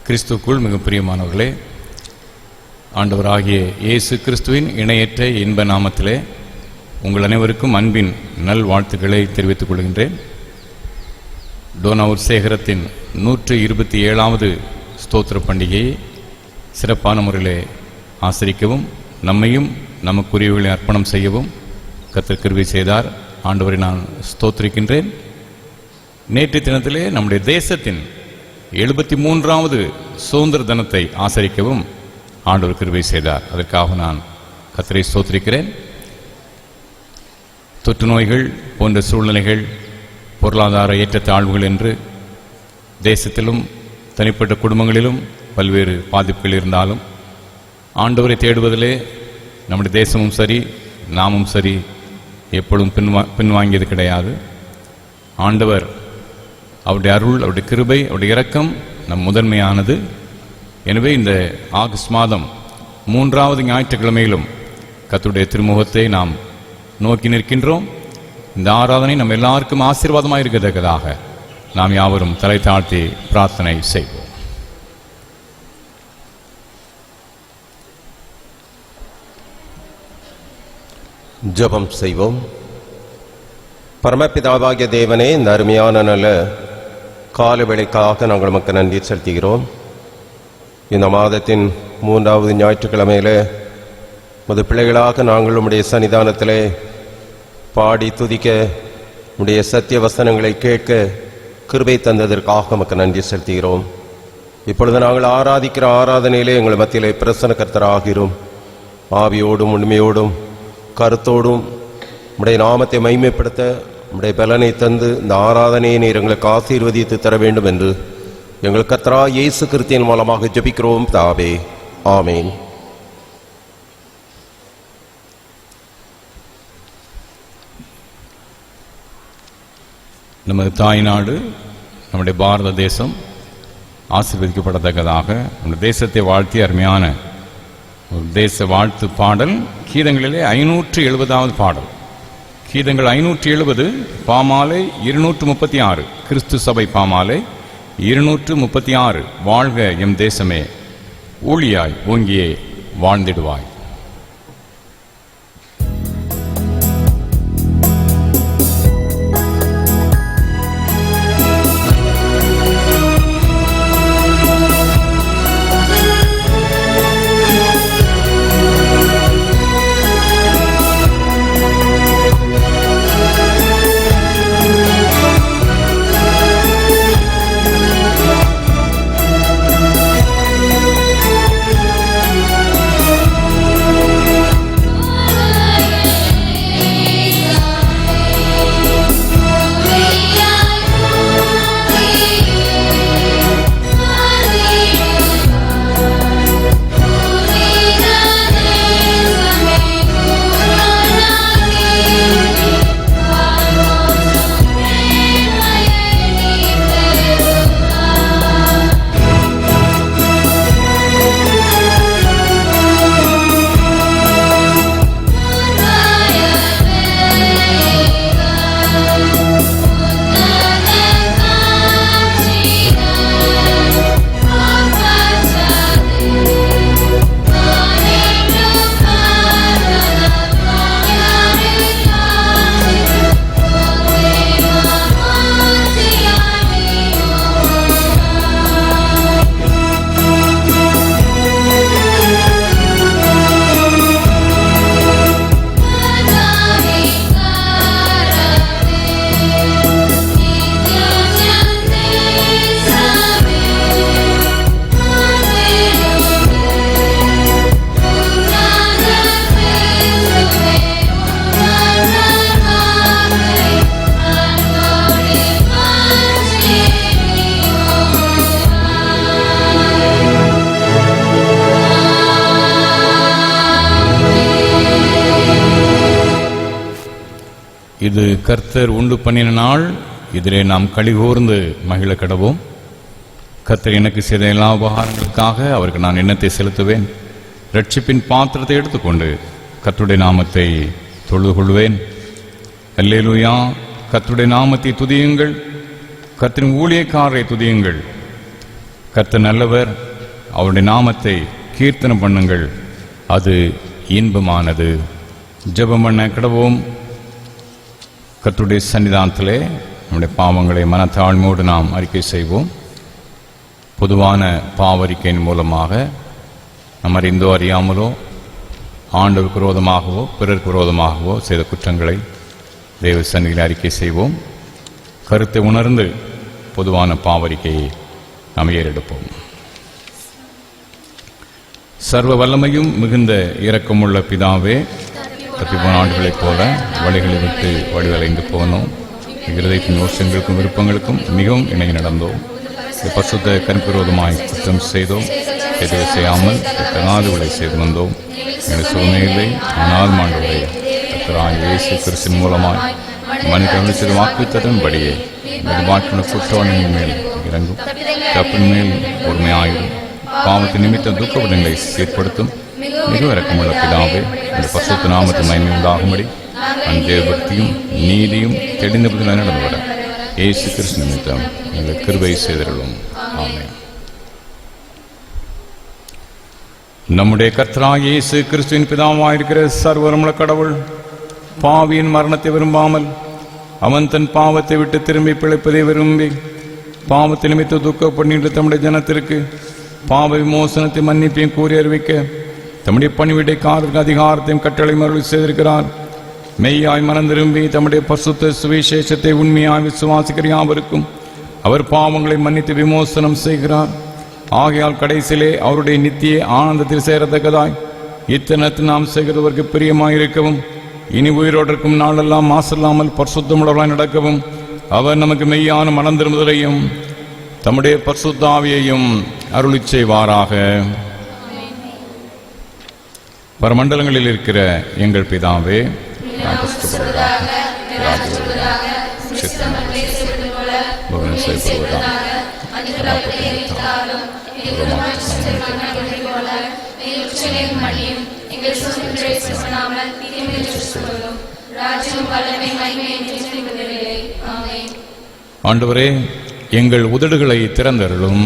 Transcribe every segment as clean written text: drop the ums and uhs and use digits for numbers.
கிறிஸ்துக்குள் மிக பிரியமானவர்களே, ஆண்டவராகிய இயேசு கிறிஸ்துவின் இணையற்ற இன்ப நாமத்திலே உங்கள் அனைவருக்கும் அன்பின் நல் வாழ்த்துக்களை தெரிவித்துக் கொள்கின்றேன். டோனாவூர் சேகரத்தின் 127வது ஸ்தோத்திர பண்டிகையை சிறப்பான முறையிலே ஆசரிக்கவும் நம்மையும் நமக்குரியவர்களை அர்ப்பணம் செய்யவும் கர்த்தர் கிருபை செய்தார். ஆண்டவரை நான் ஸ்தோத்திரிக்கின்றேன். நேற்று தினத்திலே நம்முடைய தேசத்தின் 73வது சுதந்திர தினத்தை ஆசரிக்கவும் ஆண்டவர் கிருபை செய்தார். அதற்காக நான் கர்த்தரை ஸ்தோத்திரிக்கிறேன். தொற்று நோய்கள் போன்ற சூழ்நிலைகள், பொருளாதார ஏற்றத்தாழ்வுகள் என்று தேசத்திலும் தனிப்பட்ட குடும்பங்களிலும் பல்வேறு பாதிப்புகள் இருந்தாலும் ஆண்டவரை தேடுவதிலே நம்முடைய தேசமும் சரி நாமும் சரி எப்பொழுதும் பின்வாங்கியது கிடையாது. ஆண்டவர் அவருடைய அருள், அவருடைய கிருபை, அவருடைய இரக்கம் நம் முதன்மையானது. எனவே இந்த ஆகஸ்ட் மாதம் 3வது ஞாயிற்றுக்கிழமையிலும் கர்த்தருடைய திருமுகத்தை நாம் நோக்கி நிற்கின்றோம். இந்த ஆராதனை நம்ம எல்லாருக்கும் ஆசீர்வாதமாக இருக்கத்தக்கதாக நாம் யாவரும் தலை தாழ்த்தி பிரார்த்தனை செய்வோம். ஜெபம் செய்வோம். பரமபிதாவாகிய தேவனே, இந்த அருமையான நல்ல கால வேளைக்காக நாங்கள் நமக்கு நன்றி செலுத்துகிறோம். இந்த மாதத்தின் 3வது ஞாயிற்றுக்கிழமையிலே முது பிள்ளைகளாக நாங்கள் உம்முடைய சன்னிதானத்திலே பாடி துதிக்க, உம்முடைய சத்திய வசனங்களை கேட்க கிருபை தந்ததற்காக நமக்கு நன்றி செலுத்துகிறோம். இப்பொழுது நாங்கள் ஆராதிக்கிற ஆராதனையிலே எங்கள் மத்தியிலே பிரசன்ன கர்த்தராகிறோம். ஆவியோடும் உண்மையோடும் கருத்தோடும் உம்முடைய நாமத்தை மகிமைப்படுத்த உம்முடைய பலனை தந்து இந்த ஆராதனையை நீர் எங்களுக்கு ஆசீர்வதித்து தர வேண்டும் என்று எங்கள் கர்த்தராகிய இயேசு கிறிஸ்துவின் மூலமாக ஜெபிக்கிறோம் தாவே, ஆமேன். நமது தாய்நாடு, நம்முடைய பாரத தேசம் ஆசீர்வதிக்கப்படத்தக்கதாக நம்முடைய தேசத்தை வாழ்த்தி அருமையான ஒரு தேச வாழ்த்து பாடல் கீதங்களிலே 570வது பாடல். கீதங்கள் 570, பாமாலை 236, கிறிஸ்து சபை பாமாலை 236. வாழ்க எம் தேசமே, ஊழியாய் ஓங்கியே வாழ்ந்திடுவாய். இது கர்த்தர் உண்டு பண்ணின நாள், இதிலே நாம் களிகூர்ந்து மகிழ கடவோம். கர்த்தர் எனக்கு செய்த எல்லா உபகாரங்களுக்காக அவருக்கு நான் எண்ணத்தை செலுத்துவேன். ரட்சிப்பின் பாத்திரத்தை எடுத்துக்கொண்டு கர்த்தருடைய நாமத்தை தொழுது கொள்வேன். அல்லேலூயா. கர்த்தருடைய நாமத்தை துதியுங்கள், கர்த்தரின் ஊழியக்காரரை துதியுங்கள். கர்த்தர் நல்லவர், அவருடைய நாமத்தை கீர்த்தனம் பண்ணுங்கள், அது இன்பமானது. ஜெபம் பண்ண கிடவோம். கர்த்தருடைய சன்னிதானத்திலே நம்முடைய பாவங்களை மனத்தாழ்மையோடு நாம் அறிக்கை செய்வோம். பொதுவான பாவறிக்கையின் மூலமாக நம்ம அறிந்தோ அறியாமலோ ஆண்டவருக்கு விரோதமாகவோ பிறருக்கு விரோதமாகவோ செய்த குற்றங்களை தேவ சன்னிதியில் அறிக்கை செய்வோம். கருத்தை உணர்ந்து பொதுவான பாவறிக்கையை நாம் ஏறெடுப்போம். சர்வ வல்லமையும் மிகுந்த இரக்கமுள்ள பிதாவே, தப்பிப்போன ஆண்டுகளைப் போல வழிகளை விட்டு வழிவலைந்து போனோம். இருதயத்தின் யோசனைகளுக்கும் விருப்பங்களுக்கும் மிகவும் இணங்கி நடந்தோம். பசுத்த கருப்பிரோதமாய் குற்றம் செய்தோம். எதுவை செய்யாமல் தகாதவளை செய்து வந்தோம். எங்கள் சூழ்நிலை ஆனால் மாண்டவரை கர்த்தராகிய இயேசு கிறிஸ்துவின் மூலமாய் மனிதர்கள் செய்த வாக்குத்தத்தின்படியே வாழ்க்கையான குற்றவாளியின் மேல் இறங்கும், தப்பின் மேல் பொறுமையாயிரும், பாவத்தின் நிமித்த துக்கபடங்களை சீர்படுத்தும் மிக இறக்கமுள்ள பிதாவே, இந்த பசுத்த நாமத்தை மகிமை உண்டாகும்படி அந்த பக்தியும் நீதியும் தெளிந்த பதில் நடந்து வர இயேசு கிறிஸ்து நிமித்தம் எங்கள் கிருபை செய்தருளும். ஆமென். நம்முடைய கர்த்தராகிய இயேசு கிறிஸ்துவின் பிதாவாயிருக்கிற சர்வவல்லமையுள்ள கடவுள் பாவியின் மரணத்தை விரும்பாமல் அவன் தன் பாவத்தை விட்டு திரும்பி பிழைப்பதை விரும்பி பாவத்தை நிமித்த துக்கப்படுகின்ற தம்முடைய ஜனத்திற்கு பாவ விமோசனத்தை மன்னிப்பையும் கூறி அறிவிக்க தம்முடைய பணிவிடைக்காரருக்கு அதிகாரத்தையும் கட்டளை மறுபடி செய்திருக்கிறார். மெய்யாய் மனம் திரும்பி தம்முடைய பரிசுத்த சுவிசேஷத்தை உண்மையாய் விசுவாசிக்கிற யாவருக்கும் அவர் பாவங்களை மன்னித்து விமோசனம் செய்கிறார். ஆகையால் கடைசியிலே அவருடைய நித்திய ஆனந்தத்தில் சேரத்தக்கதாய் இத்தனத்தில் நாம் செய்கிறவருக்கு பிரியமாயிருக்கவும் இனி உயிரோடு இருக்கும் நாளெல்லாம் மாசல்லாமல் பரிசுத்தமுள்ளவர்களாய் நடக்கவும் அவர் நமக்கு மெய்யான மனம் திரும்புதலையும் தம்முடைய பரிசுத்த ஆவியையும் அருளிச் செய்வாராக. பரமண்டலங்களில் இருக்கிற எங்கள் பிதாவே, ஆண்டவரே, எங்கள் உதடுகளை திறந்தருளும்.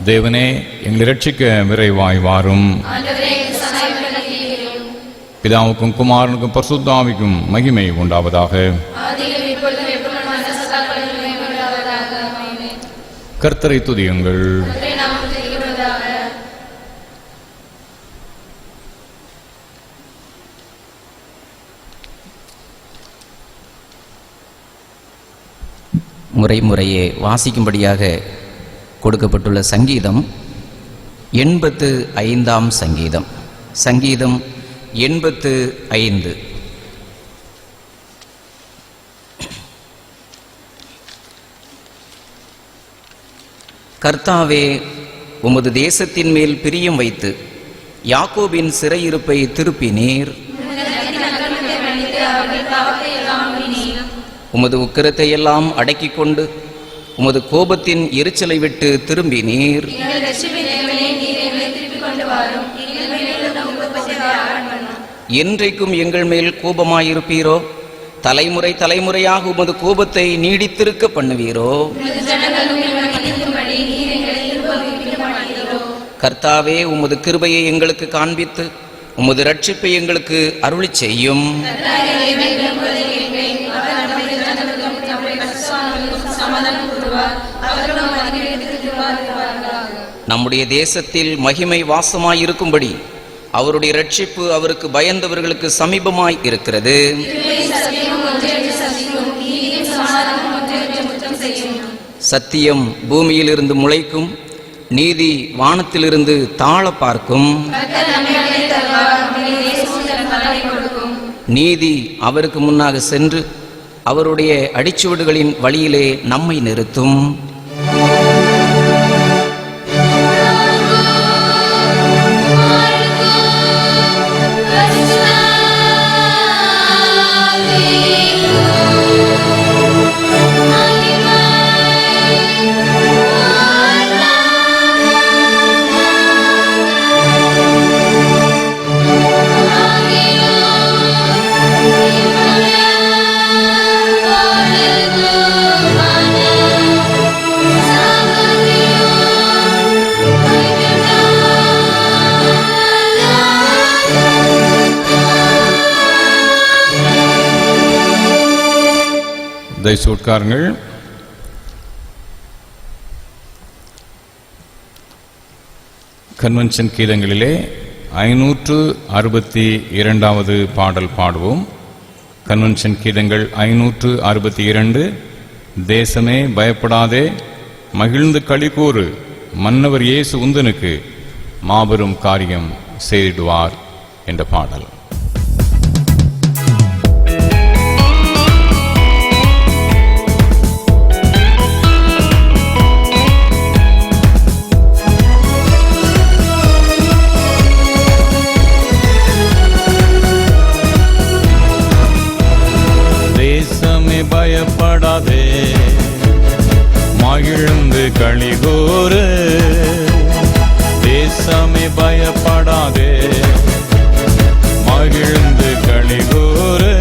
தேவனே, எங்களை ரட்சிக்க விரைவாய் வாரும். பிதாவுக்கும் குமாரனுக்கும் பரிசுத்த ஆவிக்கும் மகிமை உண்டாவதாக. கர்த்தரை துதியுங்கள். முறையே வாசிக்கும்படியாக கொடுக்கப்பட்டுள்ள சங்கீதம் 85ஆம் சங்கீதம். சங்கீதம் 85. கர்த்தாவே, உமது தேசத்தின் மேல் பிரியம் வைத்து யாக்கோபின் சிறையிருப்பை திருப்பினீர். உமது உக்கிரத்தை எல்லாம் அடக்கிக் கொண்டு உமது கோபத்தின் எரிச்சலை விட்டு திரும்பினீர். என்றைக்கும் எங்கள் மேல் கோபமாயிருப்பீரோ? தலைமுறை தலைமுறையாக உமது கோபத்தை நீடித்திருக்க பண்ணுவீரோ? கர்த்தாவே, உமது கிருபையை எங்களுக்கு காண்பித்து உமது ரட்சிப்பை எங்களுக்கு அருளிச் செய்யும். நம்முடைய தேசத்தில் மகிமை வாசமாயிருக்கும்படி அவருடைய ரட்சிப்பு அவருக்கு பயந்தவர்களுக்கு சமீபமாய் இருக்கிறது. சத்தியம் பூமியிலிருந்து முளைக்கும், நீதி வானத்திலிருந்து தாழ பார்க்கும். நீதி அவருக்கு முன்னாக சென்று அவருடைய அடிச்சுவடுகளின் வழியிலே நம்மை நிறுத்தும். தயவுசெய்து உட்காருங்கள். கன்வென்ஷன் கீதங்களிலே 562வது பாடல் பாடுவோம். கன்வென்ஷன் கீதங்கள் 562. தேசமே பயப்படாதே, மகிழ்ந்து களிகூறு, மன்னவர் இயேசு உந்தனுக்கு மாபெரும் காரியம் செய்திடுவார் என்ற பாடல். தேசமே பயப்படாதே, மகிழ்ந்து களிகூறு, தேசமே பயப்படாதே, மகிழ்ந்து களிகூறு,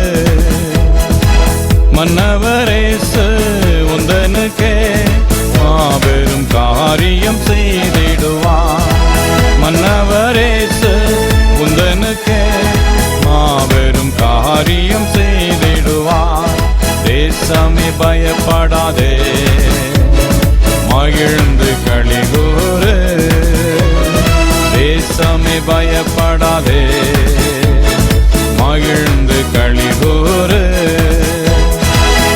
மன்னவரேசு உந்தனுக்கே மாபெரும் காரியம் செய்திடுவார். மன்னவரேசு உந்தனுக்கே மாபெரும் காரியம் செய்திடுவார். தேசமே பயப்படாதே, மகிழ்ந்து களிகூறு, தேசமே பயப்படாதே, மகிழ்ந்து களிகூறு,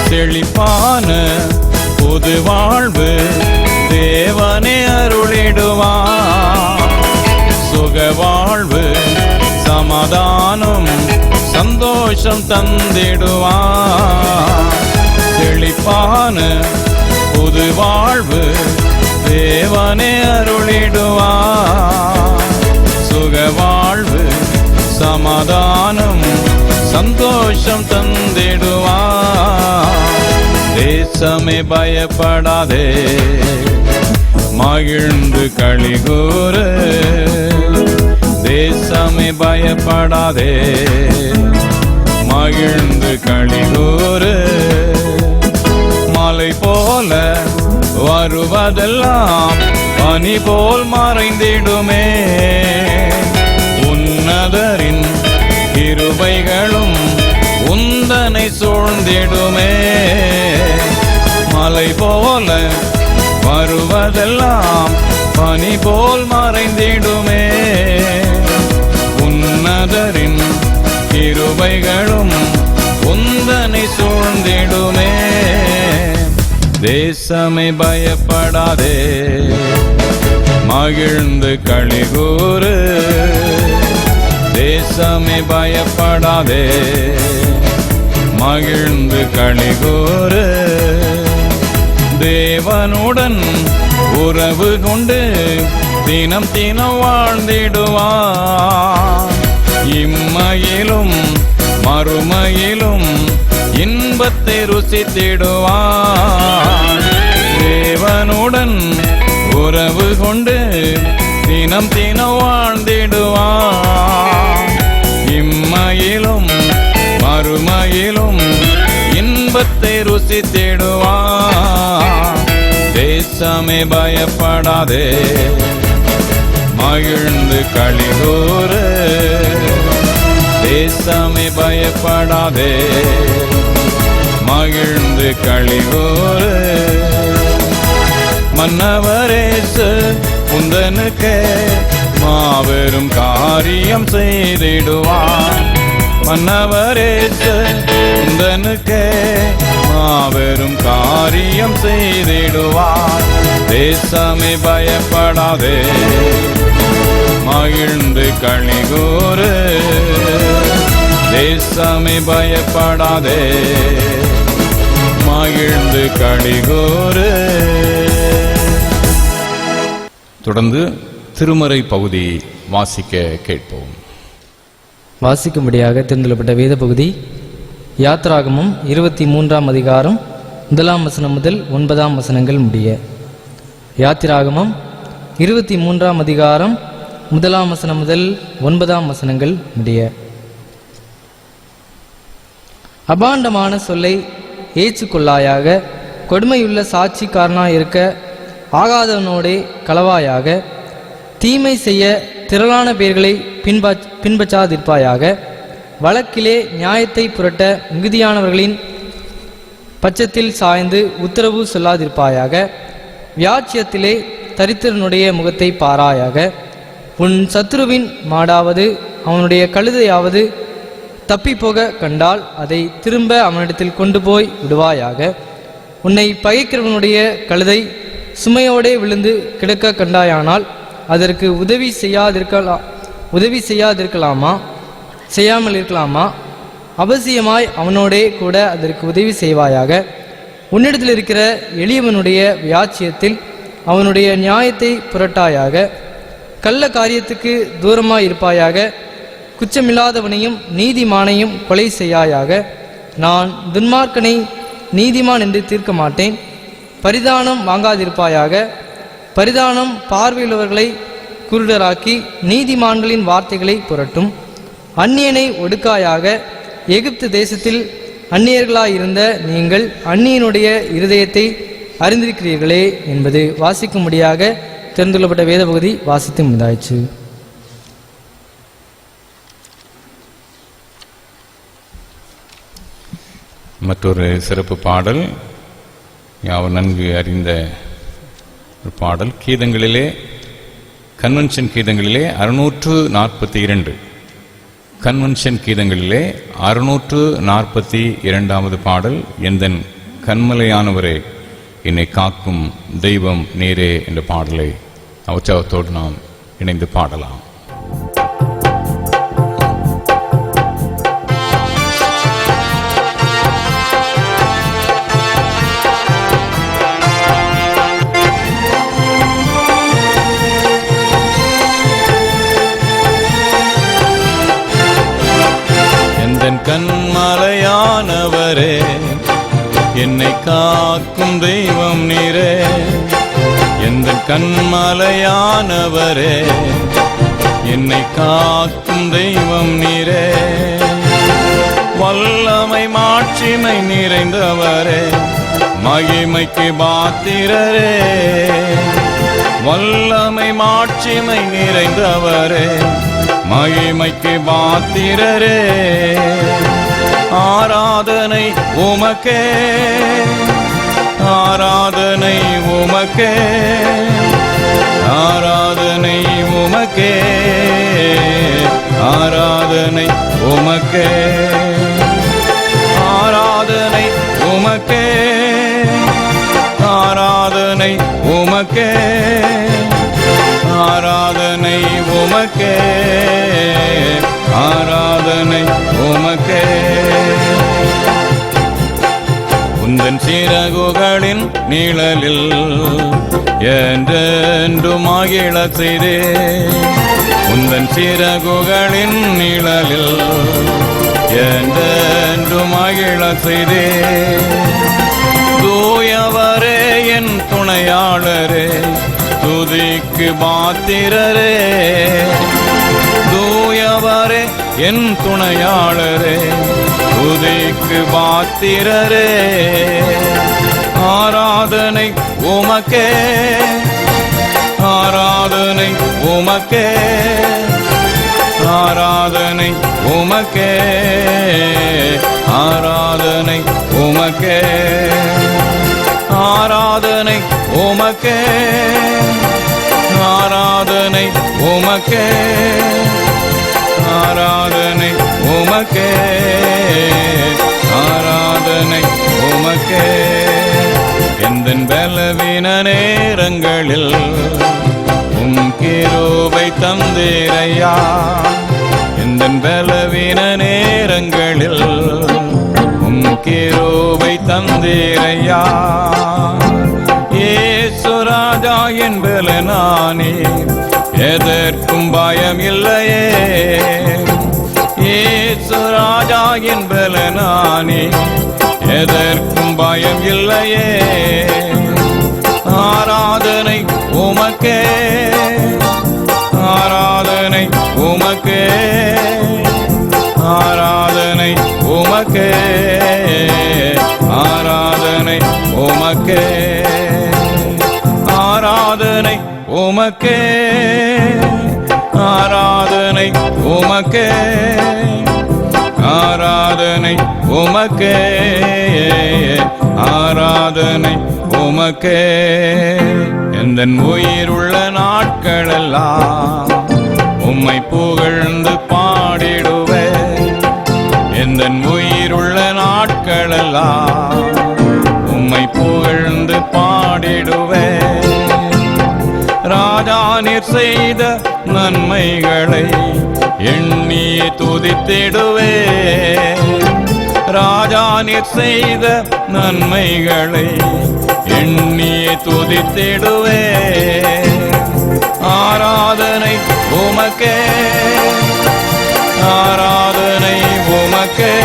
செழிப்பான புது வாழ்வு தேவனே அருளிடுவார். சுக வாழ்வு சமாதானம் சந்தோஷம் தந்திடுவார். செழிப்பான புது வாழ்வு தேவனே அருளிடுவார். சுக வாழ்வு சமாதானம் சந்தோஷம் தந்திடுவார். தேசமே பயப்படாதே, மகிழ்ந்து களிகூறு, தேசமே பயப்படாதே, மகிழ்ந்து களிகூறு, மலை போல வருவதெல்லாம் பனி போல் மறைந்திடுமே, உன்னதரின் கிருபைகளும் உந்தனை சூழ்ந்திடுமே. மலை போல வருவதெல்லாம் பனி போல் மறைந்திடுமே, உன்னதரின் கிருபைகளும் உந்தனை சூழ்ந்திடுமே. தேசமே பயப்படாதே, மகிழ்ந்து களிகூறு, தேசமே பயப்படாதே, மகிழ்ந்து களிகூறு, தேவனுடன் உறவு கொண்டு தினம் தினம் வாழ்ந்திடுவார். இம்மையிலும் மறுமையிலும் இன்பத்தை ருசித்திடுவார். தேவனுடன் உறவு கொண்டு தினம் தினம் வாழ்ந்திடுவார். இம்மையிலும் மறுமையிலும் இன்பத்தை ருசித்திடுவார். தேசமே பயப்படாதே, மகிழ்ந்து களிகூறு, தேசமே பயப்படாதே, மகிழ்ந்து களிகூறு, மன்னவரேசு உந்தனுக்கே மாபெரும் காரியம் செய்திடுவார். மன்னவரேசு உந்தனுக்கே மாபெரும் காரியம் செய்திடுவார். தேசமே பயப்படாதே, மகிழ்ந்து களிகூறு, தேசமே பயப்படாதே, மகிழ்ந்து களிகூறு. தொடர்ந்து திருமறை பகுதி வாசிக்க கேட்போம். வாசிக்கும்படியாக தேர்ந்தெடுக்கப்பட்ட வேத பகுதி யாத்ராகமம் 23ஆம் அதிகாரம் 1ஆம் வசனம் முதல் 9ஆம் வசனங்கள் முடிய. யாத்திராகமம் 23ஆம் அதிகாரம் 1ஆம் வசனம் முதல் 9ஆம் வசனங்கள் முடிய. அபாண்டமான சொல்லை ஏற்றுக்கொள்ளாயாக, கொடுமையுள்ள சாட்சிக்காரனாய் இருக்க ஆகாதவனோடே களவாயாக, தீமை செய்ய திரளான பேர்களை பின்பற்றாதிருப்பாயாக, வழக்கிலே நியாயத்தை புரட்ட மிகுதியானவர்களின் பட்சத்தில் சாய்ந்து உத்தரவு சொல்லாதிருப்பாயாக. வியாட்சியத்திலே தரித்திரனுடைய முகத்தை பாராயாக. உன் சத்துருவின் மாடாவது அவனுடைய கழுதையாவது தப்பிப்போக கண்டால் அதை திரும்ப அவனிடத்தில் கொண்டு போய் விடுவாயாக. உன்னை பகைக்கிறவனுடைய கழுதை சுமையோடே விழுந்து கிடக்க கண்டாயானால் அதற்கு உதவி செய்யாமல் இருக்கலாமா? அவசியமாய் அவனோடே கூட அதற்கு உதவி செய்வாயாக. உன்னிடத்தில் இருக்கிற எளியவனுடைய வியாட்சியத்தில் அவனுடைய நியாயத்தை புரட்டாயாக. கள்ள காரியத்துக்கு தூரமாய் இருப்பாயாக. குற்றமில்லாதவனையும் நீதிமானையும் கொலை செய்யாயாக. நான் துன்மார்க்கனை நீதிமான் என்று தீர்க்க மாட்டேன். பரிதானம் வாங்காதிருப்பாயாக. பரிதானம் பார்வையுள்ளவர்களை குருடராக்கி நீதிமான்களின் வார்த்தைகளை புரட்டும். அந்நியனை ஒடுக்காயாக. எகிப்து தேசத்தில் அந்நியர்களாயிருந்த நீங்கள் அந்நியனுடைய இருதயத்தை அறிந்திருக்கிறீர்களே என்பது வாசிக்கும்படியாக தெரிந்துகொள்ளப்பட்ட வேத பகுதி வாசித்து முடிந்தாயிற்று. மற்றொரு சிறப்பு பாடல், யாவர் நன்கு அறிந்த ஒரு பாடல். கீதங்களிலே, கன்வென்ஷன் கீதங்களிலே 642, கன்வென்ஷன் கீதங்களிலே 642வது பாடல், எந்தன் கண்மலையானவரே என்னை காக்கும் தெய்வம் நீரே என்ற பாடலை உற்சாகத்தோடு நாம் இணைந்து பாடலாம். கண்மலையானவரே என்னை காக்கும் தெய்வம் நீரே, எந்த கண்மலையானவரே என்னை காக்கும் தெய்வம் நீரே. வல்லமை மாட்சிமை நிறைந்தவரே மகிமைக்கு பாத்திரரே, வல்லமை மாட்சிமை நிறைந்தவரே மகிமைக்கு பாத்திரரே. ஆராதனை உமக்கே, ஆராதனை உமக்கே, ஆராதனை உமக்கே, ஆராதனை உமக்கே, ஆராதனை உமக்கே, ஆராதனை உமக்கே, ஆராதனை உமக்கே, ஆராதனை உமக்கே. உந்தன் சிறகுகளின் நிழலில் என்றென்றும் மகிழச் செய்தே, உந்தன் சிறகுகளின் நிழலில் என்றென்றும் மகிழச் செய்தே. தூயவரே என் துணையாளரே துதிக்கு பாத்திரரே, தூயவரே என் துணையாளரே துதிக்கு பாத்திரரே. ஆராதனை உமக்கே, ஆராதனை உமக்கே, ஆராதனை உமக்கே, ஆராதனை உமக்கே, ஆராதனை உமக்கே, ஆராதனை உமக்கே, ஆராதனை உமக்கே, ஆராதனை உமக்கே. எந்தன் பலவீன நேரங்களில் கிருபை தந்தீரையா, எந்தன் பலவீன நேரங்களில் கிருபை தந்தீரையா. இயேசு ராஜா என்பல நானே எதற்கும் பயம் இல்லையே, இயேசு ராஜா என்பல நானே எதற்கும் பயம் இல்லையே. ஆராதனை உமக்கே, ஆராதனை உமக்கே, ஆராதனை உமக்கே, ஆராதனை உமக்கே, ஆராதனை உமக்கே, ஆராதனை உமக்கே, ஆராதனை உமக்கே, ஆராதனை உமக்கே. எந்தன் உயிருள்ள நாட்களெல்லாம் உம்மை புகழ்ந்து பாடிடுவேன். எந்தன் உயிருள்ள நாட்களெல்லாம் உம்மை புகழ்ந்து பாடிடுவேன். ராஜா நீர் செய்த நன்மைகளை எண்ணியே துதித்திடுவேன். ராஜா நீர் செய்த நன்மைகளை எண்ணியே துதித்திடுவேன். ஆராதனை உமக்கே, ஆராதனை உமக்கே,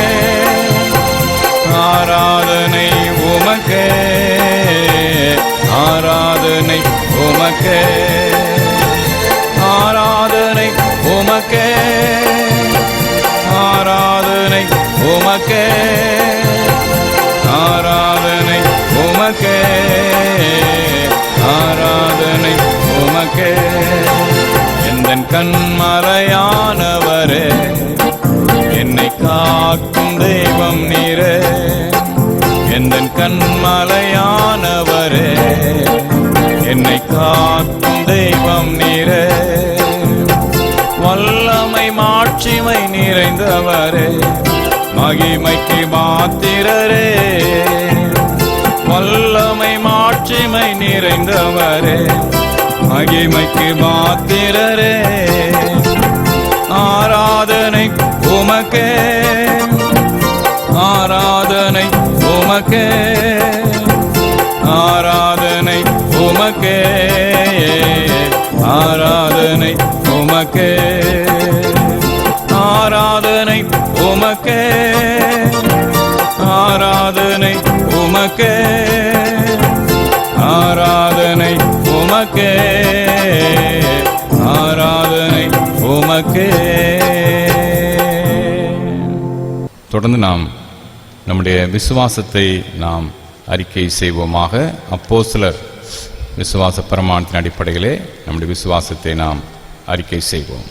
ஆராதனை உமக்கே, ஆராதனை உமக்கே, ஆராதனை உமக்கே, ஆராதனை உமக்கே, ஆராதனை உமக்கே, ஆராதனை உமக்கே. எந்தன் கண்மலையானவரே, என்னை காக்கும் தெய்வம் நீரே. எந்தன் கண்மலையானவரே, என்னை காக்கும் தெய்வம் நீரே. வல்லமை மாட்சிமை நிறைந்தவரே, மகிமைக்கு மாத்திரரே. வல்லமை மாட்சிமை நிறைந்தவரே, மகிமைக்கு மாத்திரரே. ஆராதனை உமக்கே, ஆராதனை உமக்கே, ஆராதனை உமக்கே, ஆராதனை உமக்கே, ஆராதனை உமக்கே, ஆராதனை உமக்கே, ஆராதனை உமக்கே, ஆராதனை உமக்கே. தொடர்ந்து நாம் நம்முடைய விசுவாசத்தை நாம் அறிக்கை செய்வோமாக. அப்போஸ்தலர் விசுவாச பிரமாணத்தின் அடிப்படையிலே நம்முடைய விசுவாசத்தை நாம் அறிக்கை செய்வோம்.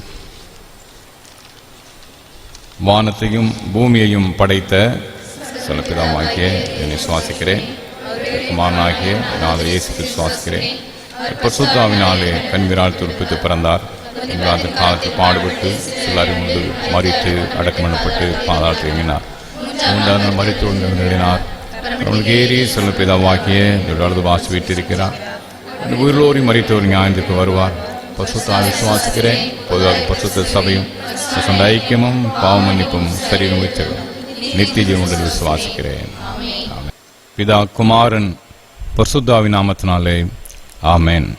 வானத்தையும் பூமியையும் படைத்த சொல்லப்பிதாமாகிய என்னை சுவாசிக்கிறேன். குமாரனாகிய நான் இயேசுக்கு சுவாசிக்கிறேன். பரிசுத்தாவினாலே கன்வீரால் துருப்பித்து பிறந்தார். அந்த காலத்தில் பாடுபட்டு சிலறிமுண்டு மறித்து அடக்கம் பண்ணப்பட்டு பாதாளத்தில் இறங்கினார். மூன்றாவது நாள் மறித்து நிறுத்தினார். அவர்களுக்கு ஏறி சொல்லப்பிதாவாகிய வலது வாசி வீட்டிருக்கிறார். உயிரோரி மறித்தவர் ஞாயிற்றுக்கு வருவார். பரிசுத்தாவை விசுவாசிக்கிறேன். பொதுவாக பரிசுத்த சபையும் சொந்த ஐக்கியமும் பாவ மன்னிப்பும் சரீரம் வைத்தது நித்திய ஜீவனுடன் விசுவாசிக்கிறேன். பிதா குமாரன் பரிசுத்தாவின் நாமத்தினாலே ஆமென்.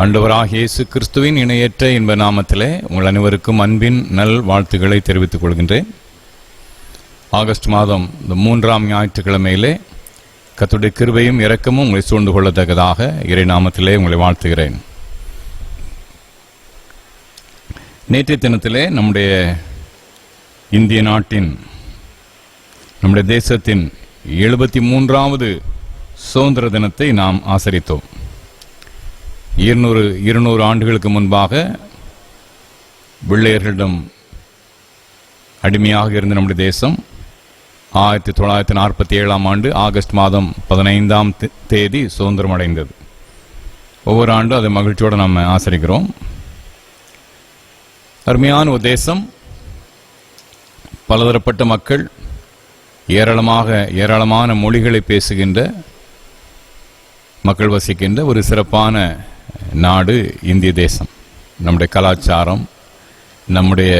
ஆண்டவராகிய இயேசு கிறிஸ்துவின் இணையற்ற இன்ப நாமத்திலே உங்கள் அனைவருக்கும் அன்பின் நல் வாழ்த்துக்களை தெரிவித்துக் கொள்கின்றேன். ஆகஸ்ட் மாதம் இந்த 3ஆம் ஞாயிற்றுக்கிழமையிலே கர்த்தருடைய கிருபையும் இரக்கமும் உங்களை சூழ்ந்து கொள்ளத்தக்கதாக இறை நாமத்திலே உங்களை வாழ்த்துகிறேன். நேற்றைய தினத்திலே நம்முடைய இந்திய நாட்டின் நம்முடைய தேசத்தின் 73வது சுதந்திர தினத்தை நாம் ஆசரித்தோம். 200 ஆண்டுகளுக்கு முன்பாக வெள்ளையர்களிடம் அடிமையாக இருந்த நம்முடைய தேசம் 1947ஆம் ஆண்டு ஆகஸ்ட் மாதம் 15ஆம் தேதி சுதந்திரம் அடைந்தது. ஒவ்வொரு ஆண்டும் அதை மகிழ்ச்சியோடு நாம் ஆசரிக்கிறோம். அருமையான ஒரு தேசம், பலதரப்பட்ட மக்கள், ஏராளமான மொழிகளை பேசுகின்ற மக்கள் வசிக்கின்ற ஒரு சிறப்பான நாடு இந்திய தேசம். நம்முடைய கலாச்சாரம், நம்முடைய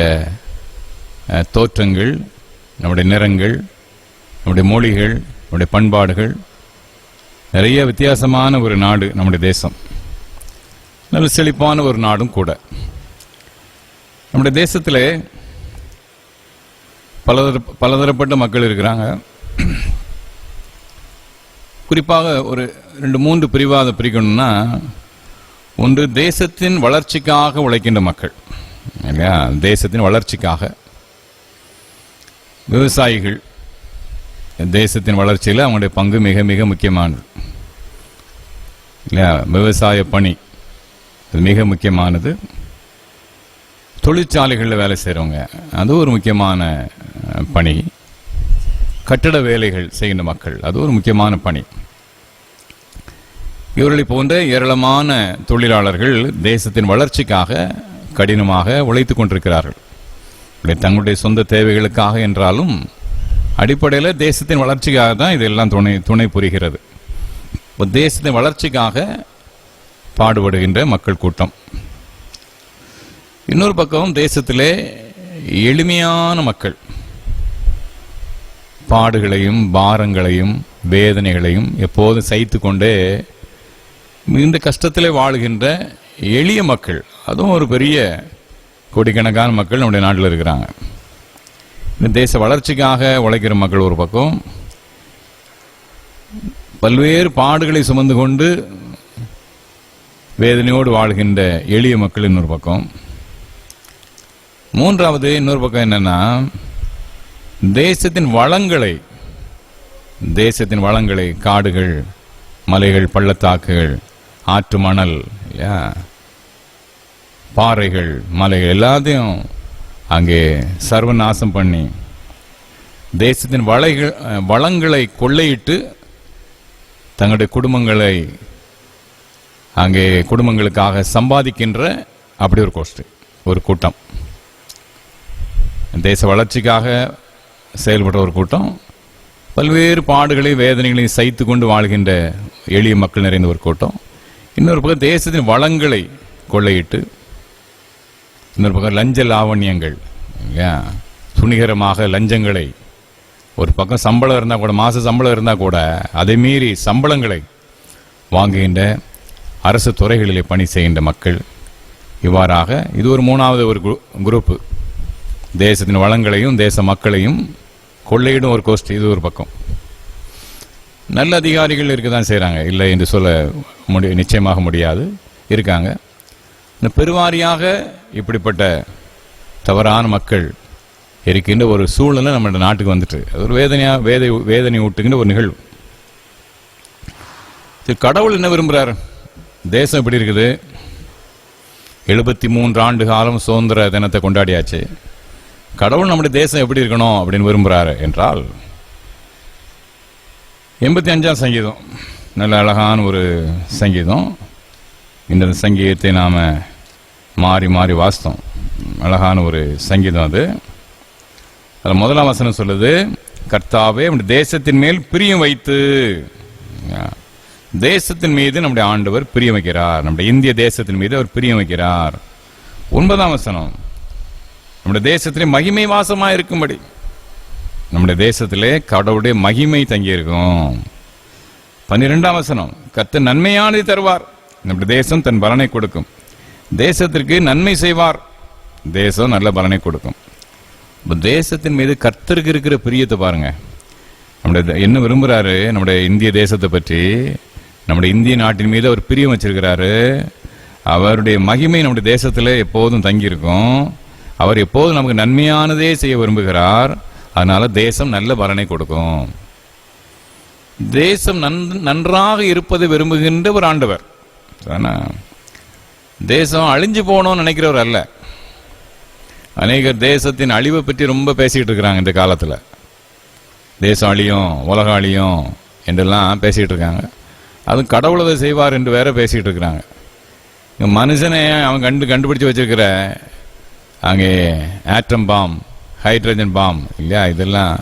தோற்றங்கள், நம்முடைய நிறங்கள், நம்முடைய மொழிகள், நம்முடைய பண்பாடுகள், நிறைய வித்தியாசமான ஒரு நாடு நம்முடைய தேசம். நல்ல செழிப்பான ஒரு நாடும் கூட. நம்முடைய தேசத்தில் பலதரப்பட்ட மக்கள் இருக்கிறாங்க. குறிப்பாக ஒரு 2-3 பிரிவாக பிரிக்கணும்னா, ஒன்று தேசத்தின் வளர்ச்சிக்காக உழைக்கின்ற மக்கள் இல்லையா, தேசத்தின் வளர்ச்சிக்காக. விவசாயிகள், தேசத்தின் வளர்ச்சியில் அவங்களுடைய பங்கு மிக மிக முக்கியமானது இல்லையா. விவசாய பணி அது மிக முக்கியமானது. தொழிற்சாலைகளில் வேலை செய்கிறவங்க, அது ஒரு முக்கியமான பணி. கட்டட வேலைகள் செய்கின்ற மக்கள், அது ஒரு முக்கியமான பணி. இவர்களை போன்ற ஏராளமான தொழிலாளர்கள் தேசத்தின் வளர்ச்சிக்காக கடினமாக உழைத்து கொண்டிருக்கிறார்கள். தங்களுடைய சொந்த தேவைகளுக்காக என்றாலும் அடிப்படையில் தேசத்தின் வளர்ச்சிக்காக தான் இதெல்லாம் துணை புரிகிறது. தேசத்தின் வளர்ச்சிக்காக பாடுபடுகின்ற மக்கள் கூட்டம். இன்னொரு பக்கம் தேசத்திலே எளிமையான மக்கள் பாடுகளையும் பாரங்களையும் வேதனைகளையும் எப்போதும் சகித்து கொண்டே இந்த கஷ்டத்திலே வாழுகின்ற எளிய மக்கள், அதுவும் ஒரு பெரிய கோடிக்கணக்கான மக்கள் நம்முடைய நாட்டில் இருக்கிறாங்க. இந்த தேச வளர்ச்சிக்காக உழைக்கிற மக்கள் ஒரு பக்கம், பல்வேறு பாடுகளை சுமந்து கொண்டு வேதனையோடு வாழ்கின்ற எளிய மக்கள் இன்னொரு பக்கம். மூன்றாவது இன்னொரு பக்கம் என்னன்னா, தேசத்தின் வளங்களை காடுகள், மலைகள், பள்ளத்தாக்குகள், ஆற்று மணல், பாறைகள், மலைகள் எல்லாத்தையும் அங்கே சர்வநாசம் பண்ணி தேசத்தின் வளங்களை கொள்ளையிட்டு தங்களுடைய குடும்பங்களுக்காக சம்பாதிக்கின்ற அப்படி ஒரு கூட்டம். தேச வளர்ச்சிக்காக செயல்படுற ஒரு கூட்டம், பல்வேறு பாடுகளையும் வேதனைகளையும் சகித்து கொண்டு வாழ்கின்ற எளிய மக்கள் நிறைந்த ஒரு கூட்டம். இன்னொரு பக்கம் தேசத்தின் வளங்களை கொள்ளையிட்டு, இன்னொரு பக்கம் லஞ்ச லாவண்யங்கள், துணிகரமாக லஞ்சங்களை, ஒரு பக்கம் சம்பளம் இருந்தால் கூட, மாச சம்பளம் இருந்தால் கூட அதை மீறி சம்பளங்களை வாங்குகின்ற அரசு துறைகளிலே பணி செய்கின்ற மக்கள். இவ்வாறாக இது ஒரு மூணாவது ஒரு குரூப்பு. தேசத்தின் வளங்களையும் தேச மக்களையும் கொள்ளையிடும் ஒரு கோஷ்டி, இது ஒரு பக்கம். நல்ல அதிகாரிகள் இருக்க தான் செய்கிறாங்க, இல்லை என்று சொல்ல நிச்சயமாக முடியாது, இருக்காங்க. இந்த பெருவாரியாக இப்படிப்பட்ட தவறான மக்கள் இருக்கின்ற ஒரு சூழ்நிலை நம்ம நாட்டுக்கு வந்துட்டு, அது ஒரு வேதனை ஊட்டுகின்ற ஒரு நிகழ்வு. கடவுள் என்ன விரும்புகிறார்? தேசம் எப்படி இருக்குது? 73 ஆண்டு காலம் சுதந்திர தினத்தை கொண்டாடியாச்சு. கடவுள் நம்முடைய தேசம் எப்படி இருக்கணும் அப்படின்னு விரும்புகிறாரு என்றால், 85ஆம் சங்கீதம் நல்ல அழகான ஒரு சங்கீதம். இந்த சங்கீதத்தை நாம் மாறி மாறி வாசித்தோம். அழகான ஒரு சங்கீதம் அது. அதில் முதலாம் வசனம் சொல்லுது, கர்த்தாவே நம்முடைய தேசத்தின் மேல் பிரியம் வைத்து. தேசத்தின் மீது நம்முடைய ஆண்டவர் பிரியம் வைக்கிறார், நம்முடைய இந்திய தேசத்தின் மீது அவர் பிரியம் வைக்கிறார். 9ஆம் வசனம், நம்முடைய தேசத்திலே மகிமை வாசமாக இருக்கும்படி, நம்முடைய தேசத்திலே கடவுளுடைய மகிமை தங்கியிருக்கும். 12ஆம் வசனம், கர்த்தர் நன்மையானதை தருவார், நம்முடைய தேசம் தன் பலனை கொடுக்கும். தேசத்திற்கு நன்மை செய்வார், தேசம் நல்ல பலனை கொடுக்கும். தேசத்தின் மீது கர்த்தருக்கு இருக்கிற பிரியத்தை பாருங்க. நம்முடைய என்ன விரும்புகிறாரு? நம்முடைய இந்திய தேசத்தை பற்றி, நம்முடைய இந்திய நாட்டின் மீது அவர் பிரியம் வச்சிருக்கிறாரு. அவருடைய மகிமை நம்முடைய தேசத்தில் எப்போதும் தங்கியிருக்கும். அவர் எப்போதும் நமக்கு நன்மையானதே செய்ய விரும்புகிறார். அதனால தேசம் நல்ல பலனை கொடுக்கும். தேசம் நன்றாக இருப்பதை விரும்புகின்ற ஒரு ஆண்டவர். தேசம் அழிஞ்சு போகணும்னு நினைக்கிறவர் அல்ல. அநேகர் தேசத்தின் அழிவை பற்றி ரொம்ப பேசிக்கிட்டு இருக்கிறாங்க இந்த காலத்தில். தேசம் அழியும், உலகம் அழியும் என்றெல்லாம் பேசிக்கிட்டு இருக்காங்க. அதுவும் கடவுள் அதை செய்வார் என்று வேற பேசிக்கிட்டு இருக்கிறாங்க. மனுஷனை அவன் கண்டுபிடிச்சு வச்சிருக்கிற அங்கே ஆட்டம் பாம், ஹைட்ரஜன் பாம் இல்லையா, இதெல்லாம்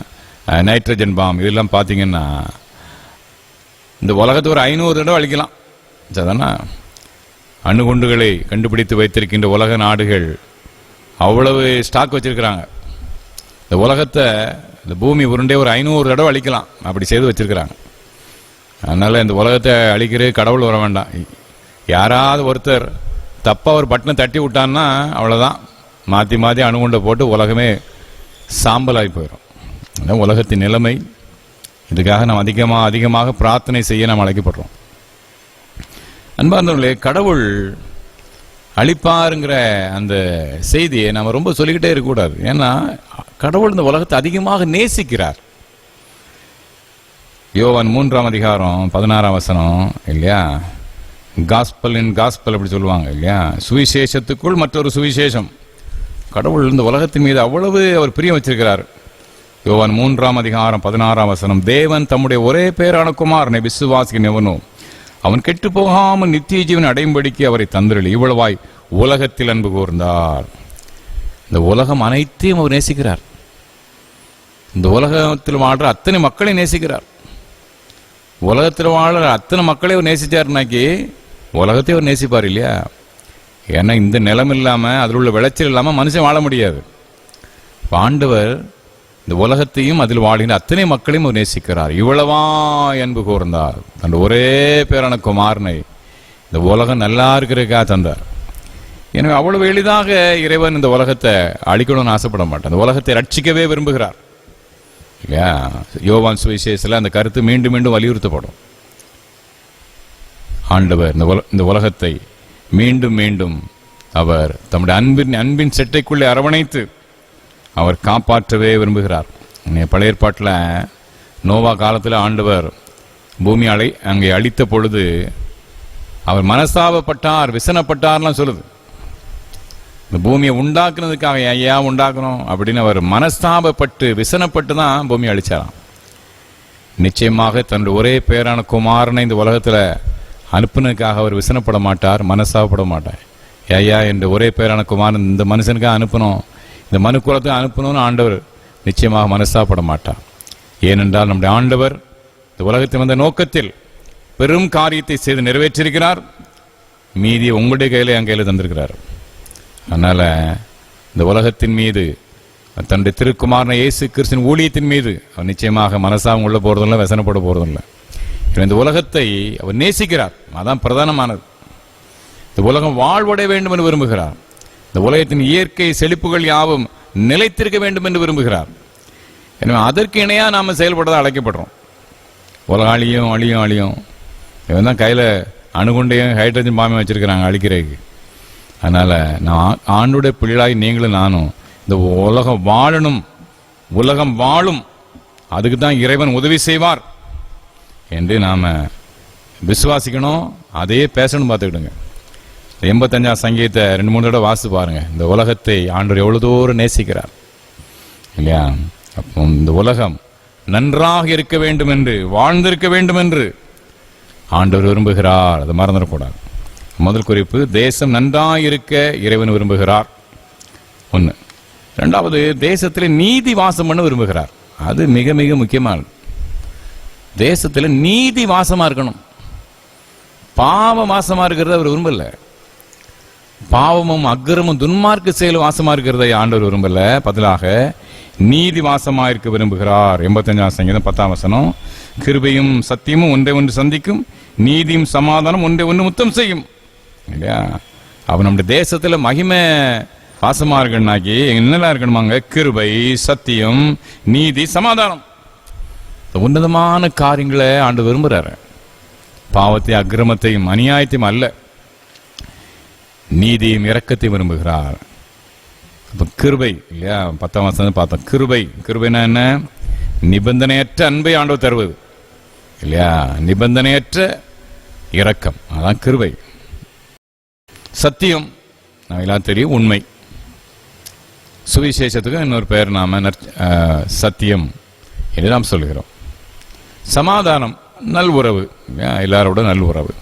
நைட்ரஜன் பாம், இதெல்லாம் பார்த்தீங்கன்னா இந்த உலகத்தை ஒரு 500 தடவை அழிக்கலாம். சரிதானா? அணுகுண்டுகளை கண்டுபிடித்து வைத்திருக்கின்ற உலக நாடுகள் அவ்வளவு ஸ்டாக் வச்சிருக்கிறாங்க. இந்த உலகத்தை, இந்த பூமி உருண்டே ஒரு 500 தடவை அழிக்கலாம், அப்படி செய்து வச்சிருக்கிறாங்க. அதனால இந்த உலகத்தை அழிக்கிற கடவுள் வர வேண்டாம். யாராவது ஒருத்தர் தப்பா ஒரு பட்டனை தட்டி விட்டான்னா அவ்வளோதான், மாற்றி மாற்றி அணுகுண்டை போட்டு உலகமே சாம்பலாகி போயிடும். அதான் உலகத்தின் நிலைமை. இதுக்காக நாம் அதிகமாக பிரார்த்தனை செய்ய நாம் அழைக்கப்படுறோம். அன்பார்ந்தவர்களே, கடவுள் அழிப்பாருங்கிற அந்த செய்தியை நாம் ரொம்ப சொல்லிக்கிட்டே இருக்கக்கூடாது. ஏன்னா கடவுள் இந்த உலகத்தை அதிகமாக நேசிக்கிறார். யோவான் 3ஆம் அதிகாரம் 16ஆம் வசனம் இல்லையா, காஸ்பல் அப்படி சொல்லுவாங்க இல்லையா, சுவிசேஷத்துக்குள் மற்றொரு சுவிசேஷம். கடவுள் இந்த உலகத்தின் மீது அவ்வளவு அவர் பிரியம் வச்சிருக்கிறார். யோவான் 3:16 தேவன் தம்முடைய ஒரே பேரான குமாரனை விசுவாசிக்க எவனோ அவன் கெட்டு போகாமல் நித்திய ஜீவன் அடையும்படிக்கு அவரை தந்திரளி இவ்வளவாய் உலகத்தில் அன்பு கூர்ந்தார். இந்த உலகம் அனைத்தையும் அவர் நேசிக்கிறார். இந்த உலகத்தில் வாழ்ற அத்தனை மக்களை நேசிக்கிறார். உலகத்தில் வாழ்ற அத்தனை மக்களை அவர் நேசிச்சாருனாக்கி உலகத்தை அவர் நேசிப்பார் இல்லையா? ஏன்னா இந்த நிலம் இல்லாம அதில் உள்ள விளைச்சல் இல்லாம மனுஷன் வாழ முடியாது. ஆண்டவர் இந்த உலகத்தையும் அதில் வாழ்கின்ற அத்தனை மக்களையும் அவர் நேசிக்கிறார். இவ்வளவா அன்பு கூர்ந்தார், தன் ஒரே பேரான குமாரனை இந்த உலகம் நல்லா இருக்கிறதுக்காக தந்தார். எனவே அவ்வளவு எளிதாக இறைவன் இந்த உலகத்தை அழிக்கணும்னு ஆசைப்பட மாட்டார். இந்த உலகத்தை ரட்சிக்கவே விரும்புகிறார் இல்லையா? யோவான் சுவிசேஷத்தில் அந்த கருத்து மீண்டும் மீண்டும் வலியுறுத்தப்படும். ஆண்டவர் இந்த உலகத்தை மீண்டும் மீண்டும் அவர் தம்முடைய அன்பின் செட்டைக்குள்ளே அரவணைத்து அவர் காப்பாற்றவே விரும்புகிறார். பழைய ஏற்பாட்டில் நோவா காலத்தில் ஆண்டவர் பூமி அங்கே அழித்த பொழுது அவர் மனஸ்தாபப்பட்டார், விசனப்பட்டார்லாம் சொல்லுது. இந்த பூமியை உண்டாக்குனதுக்காக ஐயா உண்டாக்கணும் அப்படின்னு அவர் மனஸ்தாபப்பட்டு விசனப்பட்டு தான் பூமி அழிச்சாராம். நிச்சயமாக தன்னுடைய ஒரே பேரான குமாரனை இந்த உலகத்தில் அனுப்புனதுக்காக அவர் விசனப்பட மாட்டார், மனஸ்தாபப்பட மாட்டார். ஐயா என்ற ஒரே பேரான குமாரன் இந்த மனுஷனுக்காக அனுப்பணும், இந்த மனு குலத்தை அனுப்பணும்னு ஆண்டவர் நிச்சயமாக மனஸ்தாபப்பட மாட்டார். ஏனென்றால் நம்முடைய ஆண்டவர் இந்த உலகத்தில் வந்த நோக்கத்தில் பெரும் காரியத்தை செய்து நிறைவேற்றிருக்கிறார். மீதியை உங்களுடைய கையில என் கையில் தந்திருக்கிறார். அதனால இந்த உலகத்தின் மீது தன்னுடைய திருக்குமாரன இயேசு கிறிஸ்துவின் ஊழியத்தின் மீது அவர் நிச்சயமாக மனசாவும் உள்ள போறதில்லை, வசனப்பட போறதில்லை. இந்த உலகத்தை அவர் நேசிக்கிறார். அதான் பிரதானமானது. இந்த உலகம் வாழ்வடைய வேண்டும் என்று விரும்புகிறார். இந்த உலகத்தின் இயற்கை செழிப்புகள் யாவும் நிலைத்திருக்க வேண்டும் என்று விரும்புகிறார். எனவே அதற்கு இணையா நாம செயல்படதான் அழைக்கப்படுறோம். உலகம் அழியும் இவன் தான் கையில அணுகுண்டையும் ஹைட்ரஜன் பாம்பையும் வச்சிருக்கிறாங்க அழிக்கிறதுக்கு. அதனால நான் ஆண்டுடைய பிள்ளைகளாகி நீங்களும் நானும் இந்த உலகம் வாழும் அதுக்கு தான் இறைவன் உதவி செய்வார் என்று நாம விசுவாசிக்கணும். அதையே பேசணும். பார்த்துக்கிடுங்க. 85ஆம் சங்கீதத்தை 2-3 தடவை வாசித்து பாருங்க. இந்த உலகத்தை ஆண்டவர் எவ்வளவு தூரம் நேசிக்கிறார் இல்லையா? அப்போ இந்த உலகம் நன்றாக இருக்க வேண்டும் என்று, வாழ்ந்திருக்க வேண்டும் என்று ஆண்டவர் விரும்புகிறார். அதை மறந்துடக்கூடாது. முதல் குறிப்பு, தேசம் நன்றாக இருக்க இறைவன் விரும்புகிறார். 1. 2வது, தேசத்தில் நீதி வாசம் பண்ண விரும்புகிறார். அது மிக மிக முக்கியமானது. தேசத்தில் நீதி வாசமா இருக்கணும். பாவ வாசமா இருக்கிறத அவர் விரும்பல. பாவமும் அக்கிரமும் துன்மார்க்க செயலும் வாசமா இருக்கிறதை ஆண்டவர் விரும்பல. பதிலாக நீதி வாசமா இருக்க விரும்புகிறார். 85ஆம் சங்கீதம் 10ஆம் வசனம், கிருபையும் சத்தியமும் ஒன்றை ஒன்று சந்திக்கும், நீதியும் சமாதானம் ஒன்றை ஒன்று முத்தம் செய்யும் இல்லையா? அவன் நம்முடைய தேசத்துல மகிமை வாசமா இருக்கணும்னாக்கி என்னெல்லாம் இருக்கணுமாங்க? கிருபை, சத்தியம், நீதி, சமாதானம். உன்னதமான காரியங்களை ஆண்டு விரும்புறாரு. பாவத்தை, அக்கிரமத்தையும் அநியாயத்தையும் அல்ல, நீதியும் இரக்கத்தையும் விரும்புகிறார். அப்ப கிருபை இல்லையா? 10ஆம் வசனம் பார்த்தோம். கிருபைனா என்ன? நிபந்தனையற்ற அன்பை ஆண்டவர் தருவது இல்லையா? நிபந்தனையற்ற இரக்கம், அதான் கிருபை. சத்தியம் எல்லாம் தெரியும், உண்மை. சுவிசேஷத்துக்கு இன்னொரு பெயர் நாம சத்தியம் என்று நாம் சொல்கிறோம். சமாதானம், நல்வுறவு, எல்லாரோட நல்வுறவு.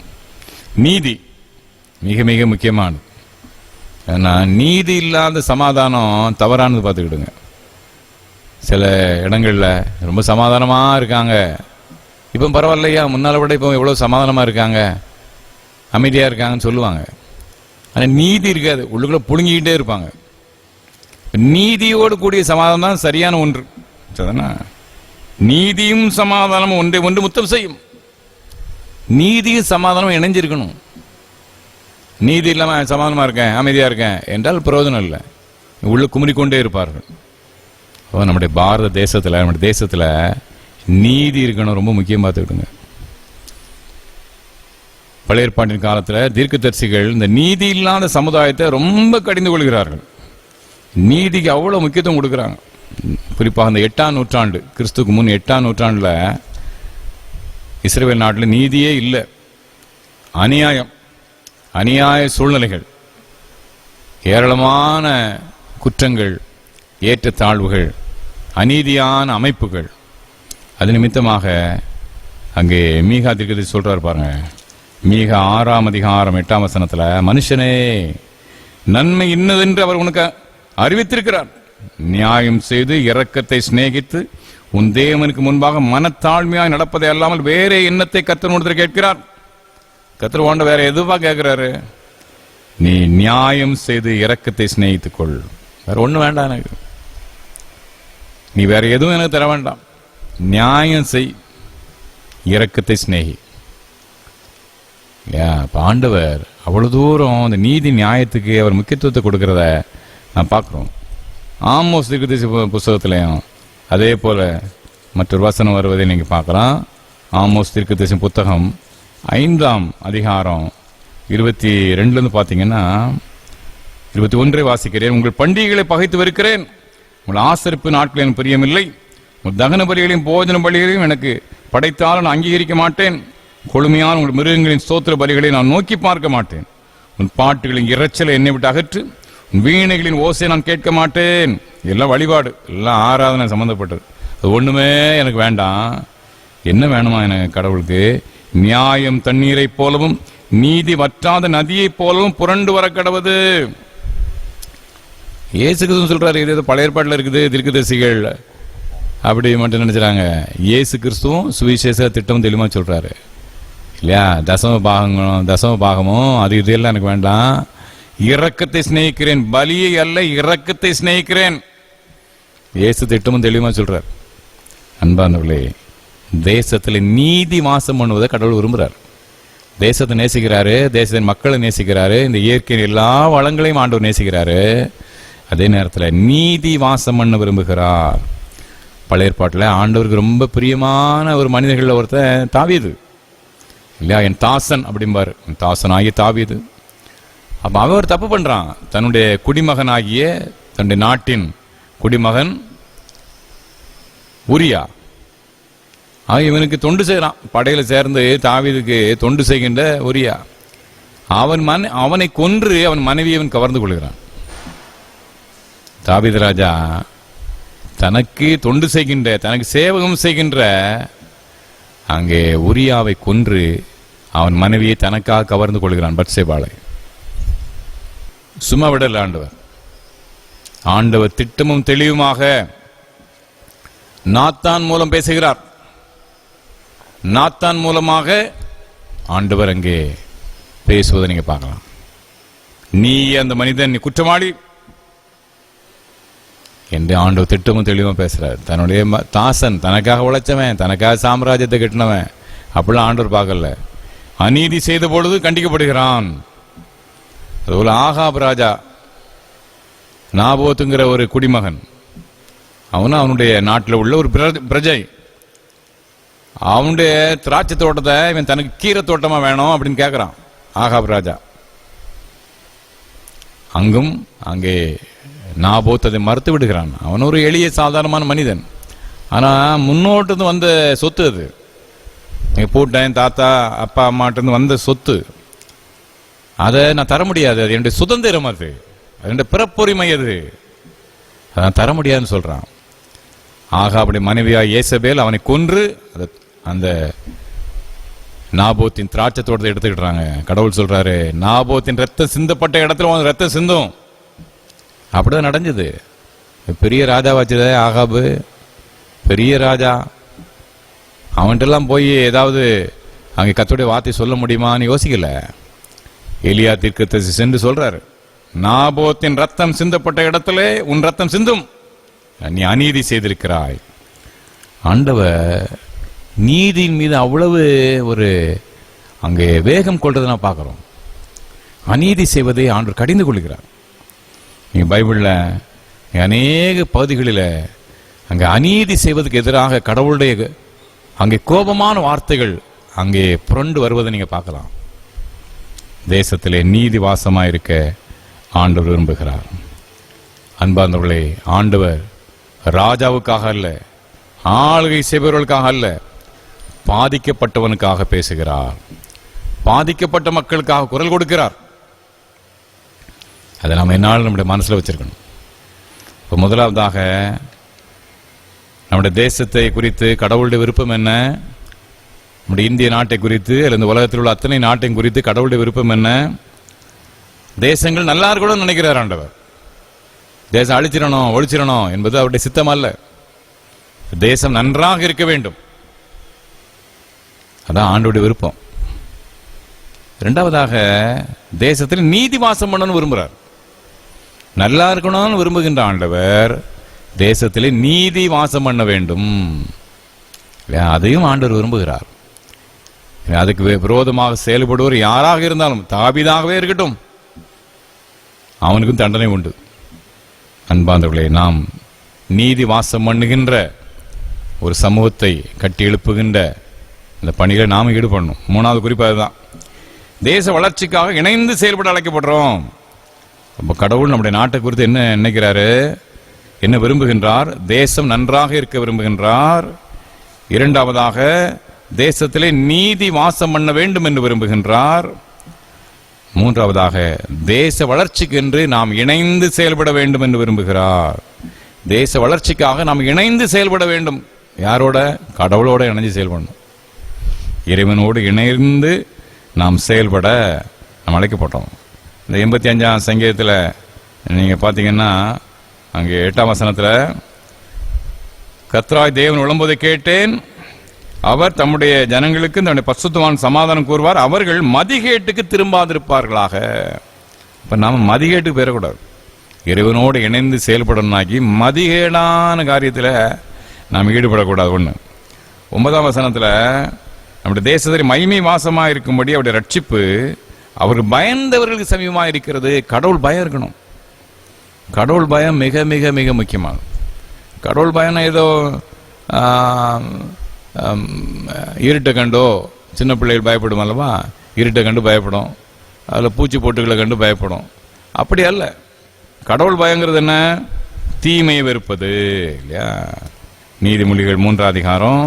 நீதி மிக மிக முக்கியமானது. நீதி இல்லாத சமாதானம் தவறானது. பார்த்துக்கிடுங்க. சில இடங்கள்ல ரொம்ப சமாதானமா இருக்காங்க, இப்ப பரவாயில்லையா முன்னால விட இப்போ எவ்வளவு சமாதானமா இருக்காங்க, அமைதியா இருக்காங்கன்னு சொல்லுவாங்க. ஆனா நீதி இருக்காது, உள்ளுக்குள்ள புழுங்கிக்கிட்டே இருப்பாங்க. நீதியோடு கூடிய சமாதானம் தான் சரியான ஒன்று. நீதியும் சமாதானமும் ஒன்றை ஒன்று முத்தம் செய்யும். நீதியும் சமாதானம் இணைஞ்சிருக்கணும். நீதி இல்லாம சமாதானமா இருக்கேன், அமைதியா இருக்கேன் என்றால் பிரயோஜனம் இல்லை. உள்ள குமரிக்கொண்டே இருப்பார்கள். நம்முடைய பாரத தேசத்துல, நம்முடைய தேசத்துல நீதி இருக்கணும், ரொம்ப முக்கியம். பார்த்துக்கிடுங்க. பழைய ஏற்பாட்டின் காலத்துல தீர்க்கதரிசிகள் இந்த நீதி இல்லாத சமுதாயத்தை ரொம்ப கடிந்து கொள்கிறார்கள். நீதிக்கு அவ்வளவு முக்கியத்துவம் கொடுக்கிறாங்க. குறிப்பாக இந்த 8ஆம் நூற்றாண்டு, கிறிஸ்துக்கு முன் 8ஆம் நூற்றாண்டுல இஸ்ரவேல் நாட்டில் நீதியே இல்லை. அநியாய சூழ்நிலைகள், ஏராளமான குற்றங்கள், ஏற்றத்தாழ்வுகள், அநீதியான அமைப்புகள். அது நிமித்தமாக அங்கே மீகா தீர்க்கதரிசி சொல்றாரு பாருங்க, மீகா 6ஆம் அதிகாரம் 8ஆம் வசனத்துல, மனுஷனே நன்மை இன்னதென்று அவர் உனக்கு அறிவித்திருக்கிறார், நியாயம் செய்து இரக்கத்தை சிநேகித்து உன் தேவனுக்கு முன்பாக மனத்தாழ்மையாய் நடப்பதை அல்லாமல் வேற எண்ணத்தை கர்த்தர் கேட்கிறார். கர்த்தர் வாண்ட வேற எதுவா கேட்கிறாரு? நீ நியாயம் செய்து இரக்கத்தை சிநேகித்துக் கொள். வேற ஒண்ணு வேண்டாம் எனக்கு, நீ வேற எதுவும் எனக்கு தர வேண்டாம். நியாயம் செய், இரக்கத்தை சிநேகி. ஆண்டவர் அவ்வளவு தூரம் அந்த நீதி நியாயத்துக்கு அவர் முக்கியத்துவத்தை கொடுக்கிறத நான் பார்க்கிறோம். ஆமோஸ் தீர்க்கதரிசி புஸ்தகத்திலையும் அதே போல மற்றொரு வசனம் வருவதை நீங்க பார்க்கலாம். ஆமோஸ் தீர்க்கதரிசி புத்தகம் 5ஆம் அதிகாரம் 22 பார்த்தீங்கன்னா 21 வாசிக்கிறேன். உங்கள் பண்டிகைகளை பகைத்து வருகிறேன், உங்கள் ஆசரிப்பு நாட்கள் எனக்கு பிரியமில்லை, உங்கள் தகன பலிகளையும் போஜன பலிகளையும் எனக்கு படைத்தாலும் நான் அங்கீகரிக்க மாட்டேன், கொழுமையான உங்கள் மிருகங்களின் ஸ்தோத்திர பலிகளை நான் நோக்கி பார்க்க மாட்டேன், உன் பாட்டுகளின் இறைச்சலை என்னை விட்டு அகற்று, உன் வீணைகளின் ஓசை நான் கேட்க மாட்டேன். எல்லாம் வழிபாடு, எல்லாம் ஆராதனை சம்பந்தப்பட்டது. அது ஒண்ணுமே எனக்கு வேண்டாம். என்ன வேணுமா எனக்கு கடவுளுக்கு? நியாயம் தண்ணீரை போலவும் நீதி வற்றாத நதியை போலவும் புரண்டு வர கடவுது. இயேசு கிறிஸ்து சொல்றாரு, இது பழைய ஏற்பாட்டில் இருக்குது, தீர்க்கதரிசிகள் அப்படி மட்டும் நினைச்சாங்க. இயேசு கிறிஸ்துவும் சுவிசேஷ திட்டம் தெளிவா சொல்றாரு இல்லையா? தசம பாகமும் அது இதெல்லாம் எனக்கு வேண்டாம், இரக்கத்தை சிநேகிக்கிறேன், பலியை அல்ல இரக்கத்தை சிநேகிக்கிறேன். இயேசு திட்டமும் தெளிவா சொல்றார். அன்பானவர்களே, தேசத்துல நீதி வாசம் பண்ணுவதை கடவுள் விரும்புறார். தேசத்தை நேசிக்கிறாரு, தேசத்தின் மக்களை நேசிக்கிறாரு, இந்த இயற்கையின் எல்லா வளங்களையும் ஆண்டவர் நேசிக்கிறாரு. அதே நேரத்தில் நீதி வாசம் பண்ண விரும்புகிறார். பழைய ஏற்பாட்டில் ஆண்டவருக்கு ரொம்ப பிரியமான ஒரு மனிதர்கள் ஒருத்தன் தாவீது இல்லையா? என் தாசன் அப்படிம்பாரு, தாசன் ஆகிய தாவீது. அப்ப அவர் தப்பு பண்றான். தன்னுடைய குடிமகனாகிய தன்னுடைய நாட்டின் குடிமகன் உரியா இவனுக்கு தொண்டு செய்யறான். படையில சேர்ந்து தாவீதுக்கு தொண்டு செய்கின்ற உரியா அவனை கொன்று அவன் மனைவியவன் கவர்ந்து கொள்கிறான். தாவீது ராஜா தனக்கு தொண்டு செய்கின்ற, தனக்கு சேவகம் செய்கின்ற அங்கே உரியாவை கொன்று அவன் மனைவியை தனக்காக கவர்ந்து கொள்கிறான், பத்சேபாளை. சும்மா விடல ஆண்டவர். ஆண்டவர் திட்டமும் தெளிவுமாக நாத்தான் மூலம் பேசுகிறார். நாத்தான் மூலமாக ஆண்டவர் அங்கே பேசுவதை நீங்க பார்க்கலாம். நீ அந்த மனிதன், நீ குற்றவாளி என்று ஆண்டவர் திட்டமும் தெளிவா பேசுறார். தன்னுடைய தாசன், தனக்காக உழைச்சவன், தனக்காக சாம்ராஜ்யத்தை கட்டினவன், அப்படிலாம் ஆண்டவர் பார்க்கல. அநீதி செய்த பொழுது கண்டிக்கப்படுகிறான். அதுபோல ஆகாப் ராஜா, நாபோத்துங்கிற ஒரு குடிமகன், அவனுடைய நாட்டில் உள்ள ஒரு பிரஜை, அவனுடைய திராட்சை தோட்டத்தை இவன் தனக்கு கீரை தோட்டமா வேணும் அப்படின்னு கேட்கிறான் ஆகாப் ராஜா. அங்கே நாபோத் அதை மறுத்து விடுகிறான். அவன் ஒரு எளிய சாதாரணமான மனிதன். ஆனா முன்னோட்டு வந்த சொத்து அது. போட்டேன், தாத்தா அப்பா அம்மாட்டு வந்த சொத்து, அதை நான் தர முடியாது, அது என்னுடைய சுதந்திரம், அது என்னுடைய பிறப்புரிமை, அது அதான் தர முடியாதுன்னு சொல்றான். அப்படி மனைவியா ஏசபேல் அவனை கொன்று அந்த நாபோத்தின் திராட்சை தோட்டத்தை எடுத்துக்கிட்டாங்க. கடவுள் சொல்றாரு, நாபோத்தின் ரத்தம் சிந்தப்பட்ட இடத்துல ரத்தம் சிந்தும். அப்படிதான் நடந்தது. பெரிய ராஜாவாச்சு ஆகாபு, பெரிய ராஜா. அவன்கிட்டெல்லாம் போய் ஏதாவது அங்கே கர்த்தருடைய வார்த்தை சொல்ல முடியுமான்னு யோசிக்கல. எலியா தீர்க்கதரிசி சென்று சொல்றாரு, நாபோத்தின் ரத்தம் சிந்தப்பட்ட இடத்துல உன் ரத்தம் சிந்தும், நீ அநீதி செய்திருக்கிறாய். ஆண்டவர் நீதியின் மீது அவ்வளவு ஒரு அங்கே வேகம் கொள்றதை நான் பார்க்கிறோம். அநீதி செய்வதை ஆண்டவர் கடிந்து கொள்கிறார். நீ பைபிள்ல அநேக பகுதிகளில் அங்கே அநீதி செய்வதற்கு எதிராக கடவுளுடைய அங்கே கோபமான வார்த்தைகள் அங்கே புரண்டு வருவதை நீங்க பார்க்கலாம். தேசத்திலே நீதி வாசமாயிருக்க ஆண்டவர் விரும்புகிறார். அன்பார்ந்தவர்களே, ஆண்டவர் ராஜாவுக்காக அல்ல, ஆளுகை செய்பவர்களுக்காக அல்ல, பாதிக்கப்பட்டவனுக்காக பேசுகிறார். பாதிக்கப்பட்ட மக்களுக்காக குரல் கொடுக்கிறார். அதை நாம் என்னால் நம்முடைய மனசுல வச்சிருக்கணும். இப்போ முதலாவதாக நம்முடைய தேசத்தை குறித்து கடவுளுடைய விருப்பம் என்ன? நம்முடைய இந்திய நாட்டை குறித்து அல்லது இந்த உலகத்தில் உள்ள அத்தனை நாட்டையும் குறித்து கடவுளுடைய விருப்பம் என்ன? தேசங்கள் நல்லா இருக்கணும்னு நினைக்கிறார் ஆண்டவர். தேசம் அழிச்சிடணும் ஒழிச்சிடணும் என்பது அவருடைய சித்தம் அல்ல. தேசம் நன்றாக இருக்க வேண்டும், அதான் ஆண்டவருடைய விருப்பம். இரண்டாவதாக தேசத்தில் நீதி வாசம் பண்ணணும்னு விரும்புகிறார். நல்லா இருக்கணும்னு விரும்புகின்ற ஆண்டவர் தேசத்திலே நீதி வாசம் பண்ண வேண்டும், அதையும் ஆண்டவர் விரும்புகிறார். அதுக்கு விரோதமாக செயல்படுவோர் யாராக இருந்தாலும், தாவீதாகவே இருக்கட்டும், அவனுக்கும் தண்டனை உண்டு. அன்பார்ந்தவர்களே, நாம் நீதி வாசம் பண்ணுகின்ற ஒரு சமூகத்தை கட்டி எழுப்புகின்ற இந்த பணிகளை நாம் ஈடுபடணும். மூணாவது குறிப்பாக தான் தேச வளர்ச்சிக்காக இணைந்து செயல்பட அழைக்கப்படுறோம். அப்போ கடவுள் நம்முடைய நாட்டை குறித்து என்ன நினைக்கிறாரு, என்ன விரும்புகின்றார்? தேசம் நன்றாக இருக்க விரும்புகின்றார். இரண்டாவதாக தேசத்திலே நீதி வாசம் பண்ண வேண்டும் என்று விரும்புகின்றார். மூன்றாவதாக தேச வளர்ச்சிக்கு என்று நாம் இணைந்து செயல்பட வேண்டும் என்று விரும்புகிறார். தேச வளர்ச்சிக்காக நாம் இணைந்து செயல்பட வேண்டும். யாரோட? கடவுளோட இணைந்து செயல்படணும். இறைவனோடு இணைந்து நாம் செயல்பட நாம் அழைக்கப்பட்டோம். இந்த 85ஆம் சங்கீதத்தில் நீங்கள் பார்த்தீங்கன்னா அங்கே 8ஆம் வசனத்தில், கர்த்தராய் தேவன் விளம்புவதை கேட்டேன், அவர் தம்முடைய ஜனங்களுக்கு தம்முடைய பரிசுத்தவான் சமாதானம் கூறுவார், அவர்கள் மதிகேட்டுக்கு திரும்பாதிருப்பார்களாக. இப்போ நாம் மதிகேட்டுக்கு பெறக்கூடாது, இறைவனோடு இணைந்து செயல்படணும்னாக்கி மதிகேடான காரியத்தில் நாம் ஈடுபடக்கூடாது. ஒன்று. 9ஆம் வசனத்தில், நம்முடைய தேசத்தில் மகிமை வாசமாக இருக்கும்படி அவருடைய ரட்சிப்பு அவருக்கு பயந்தவர்களுக்கு சமீபமாக இருக்கிறது. கடவுள் பயம் இருக்கணும். கடவுள் பயம் மிக மிக மிக முக்கியமானது. கடவுள் பயம்னா ஏதோ இருட்டை கண்டோ, சின்ன பிள்ளைகள் பயப்படும் அல்லவா, இருட்டை கண்டு பயப்படும், அதில் பூச்சி போட்டுகளை கண்டு பயப்படும். அப்படி அல்ல. கடவுள் பயங்கிறது என்ன? தீமையை வெறுப்பது இல்லையா? நீதிமொழிகள் 3ஆம் அதிகாரம்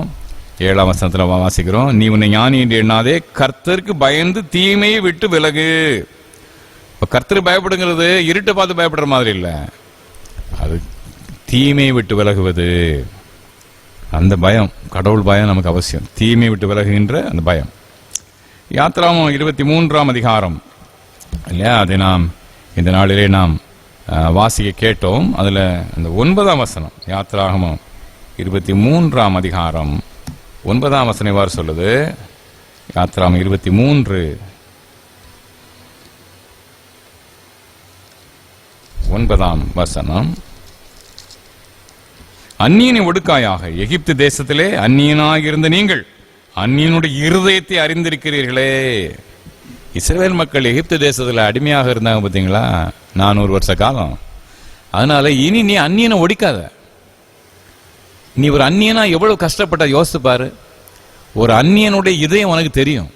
7ஆம் வசனத்தில் வாசிக்கிறோம், நீ உன்னை ஞானி என்று எண்ணாதே, கர்த்தருக்கு பயந்து தீமையை விட்டு விலகு. இப்போ கர்த்தருக்கு பயப்படுங்கிறது இருட்டை பார்த்து பயப்படுற மாதிரி இல்லை, அது தீமையை விட்டு விலகுவது. அந்த பயம், கடவுள் பயம் நமக்கு அவசியம். தீமையை விட்டு விலகுகின்ற அந்த பயம். யாத்ராகமம் 23ஆம் அதிகாரம் இல்லையா, அதை நாம் இந்த நாளிலே நாம் வாசிக்க கேட்டோம். அதில் அந்த 9ஆம் வசனம், யாத்ராகமம் 23ஆம் அதிகாரம் 9ஆம் வசனம் இவ்வாறு சொல்லுது. யாத்ராகமம் 23 9ஆம் வசனம், அந்நியனை ஒடுக்காயாக எகிப்து தேசத்திலே அந்நியனாக இருந்த நீங்கள் அந்நியனுடைய இருதயத்தை அறிந்திருக்கிறீர்களே. இஸ்ரவேல் மக்கள் எகிப்து தேசத்தில் அடிமையாக இருந்தாங்க பார்த்தீங்களா, 400 வருஷ காலம். அதனால இனி நீ அந்நியனை ஒடிக்காத. நீ ஒரு அந்நியனா எவ்வளவு கஷ்டப்பட்ட யோசித்து பாரு. ஒரு அந்நியனுடைய இதயம் உனக்கு தெரியும்.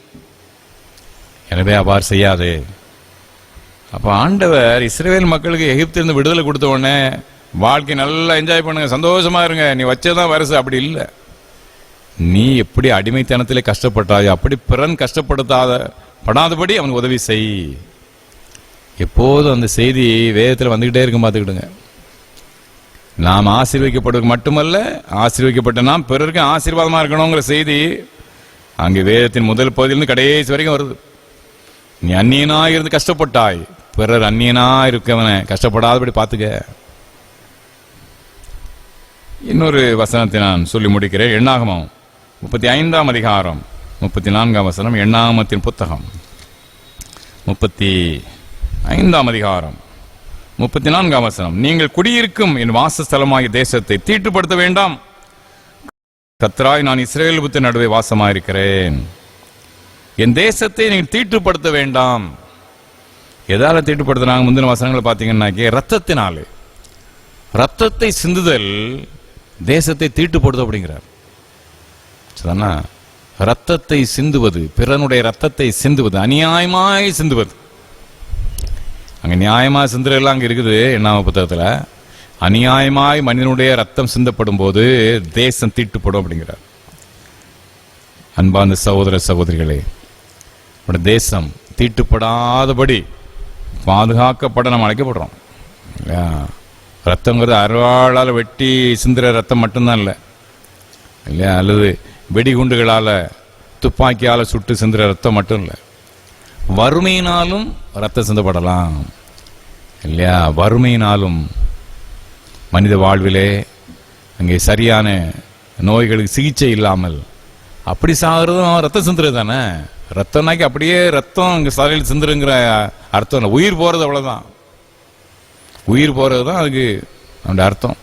எனவே அவ்வாறு செய்யாது. அப்ப ஆண்டவர் இஸ்ரவேல் மக்களுக்கு எகிப்திலிருந்து விடுதலை கொடுத்த உடனே வாழ்க்கை நல்லா என்ஜாய் பண்ணுங்க, சந்தோஷமா இருங்க, நீ வச்சதான் வருஷ, அப்படி இல்லை. நீ எப்படி அடிமைத்தனத்திலே கஷ்டப்பட்டாய் அப்படி பிறன் கஷ்டப்படாதபடி அவனுக்கு உதவி செய். எப்போதும் அந்த செய்தி வேதத்தில் வந்துகிட்டே இருக்கும், பார்த்துக்கிடுங்க. நாம் ஆசீர்வதிக்கப்படுவது மட்டுமல்ல, ஆசீர்வதிக்கப்பட்ட நாம் பிறருக்கு ஆசீர்வாதமா இருக்கணுங்கிற செய்தி அங்கே வேதத்தின் முதல் பகுதியிலிருந்து கடைசி வரைக்கும் வருது. நீ அந்நியனா இருந்து கஷ்டப்பட்டாய், பிறர் அந்நியனா இருக்கவனை கஷ்டப்படாதபடி பார்த்துக்க. இன்னொரு வசனத்தை நான் சொல்லி முடிக்கிறேன். எண்ணாகமம் 35ஆம் அதிகாரம் 34ஆம் வசனம், எண்ணாகமத்தின் புத்தகம் 35ஆம் அதிகாரம் 34ஆம் வசனம், நீங்கள் குடியிருக்கும் என் வாசஸ்தலமாகிய தேசத்தை தீட்டுப்படுத்த வேண்டாம். கர்த்தராய் நான் இஸ்ரவேல் புத்திரர் நடுவே வாசமாயிருக்கிறேன். என் தேசத்தை நீங்கள் தீட்டுப்படுத்த வேண்டாம். எதால தீட்டுப்படுத்தினாங்க? முந்தின வசனங்களை பார்த்தீங்கன்னாக்கே ரத்தத்தினாலே. ரத்தத்தை சிந்துதல் தேசத்தை தீட்டுப்படுத்த அப்படிங்கிறார். ரத்தத்தை சிந்துவது, பிறனுடைய ரத்தத்தை சிந்துவது, அநியாயமாய் சிந்துவது. அங்க நியாயமா சிந்துறதெல்லாம் அங்க இருக்குது எண்ணாம புத்தகத்துல. அநியாயமாய் மனிதனுடைய ரத்தம் சிந்தப்படும் போது தேசம் தீட்டுப்படும் அப்படிங்கிறார். அன்பார்ந்த சகோதர சகோதரிகளே, தேசம் தீட்டுப்படாதபடி பாதுகாக்கப்பட நாம் அழைக்கப்படுறோம். ரத்தங்கிறது அருவாளால் வெட்டி சிந்துற ரத்தம் மட்டும்தான் இல்லை இல்லையா, அல்லது வெடிகுண்டுகளால் துப்பாக்கியால் சுட்டு சிந்துற ரத்தம் மட்டும் இல்லை, வறுமையினாலும் ரத்தம் சிந்தப்படலாம் இல்லையா. வறுமையினாலும் மனித வாழ்விலே அங்கே சரியான நோய்களுக்கு சிகிச்சை இல்லாமல் அப்படி சாகிறதும் ரத்தம் சிந்துறது தானே. ரத்தம்னாக்கி அப்படியே ரத்தம் அங்கே சரையில் சிந்துருங்கிற அர்த்தம் இல்லை, உயிர் போகிறது அவ்வளோதான். உயிர் போகிறது தான் அதுக்கு அவனுடைய அர்த்தம்.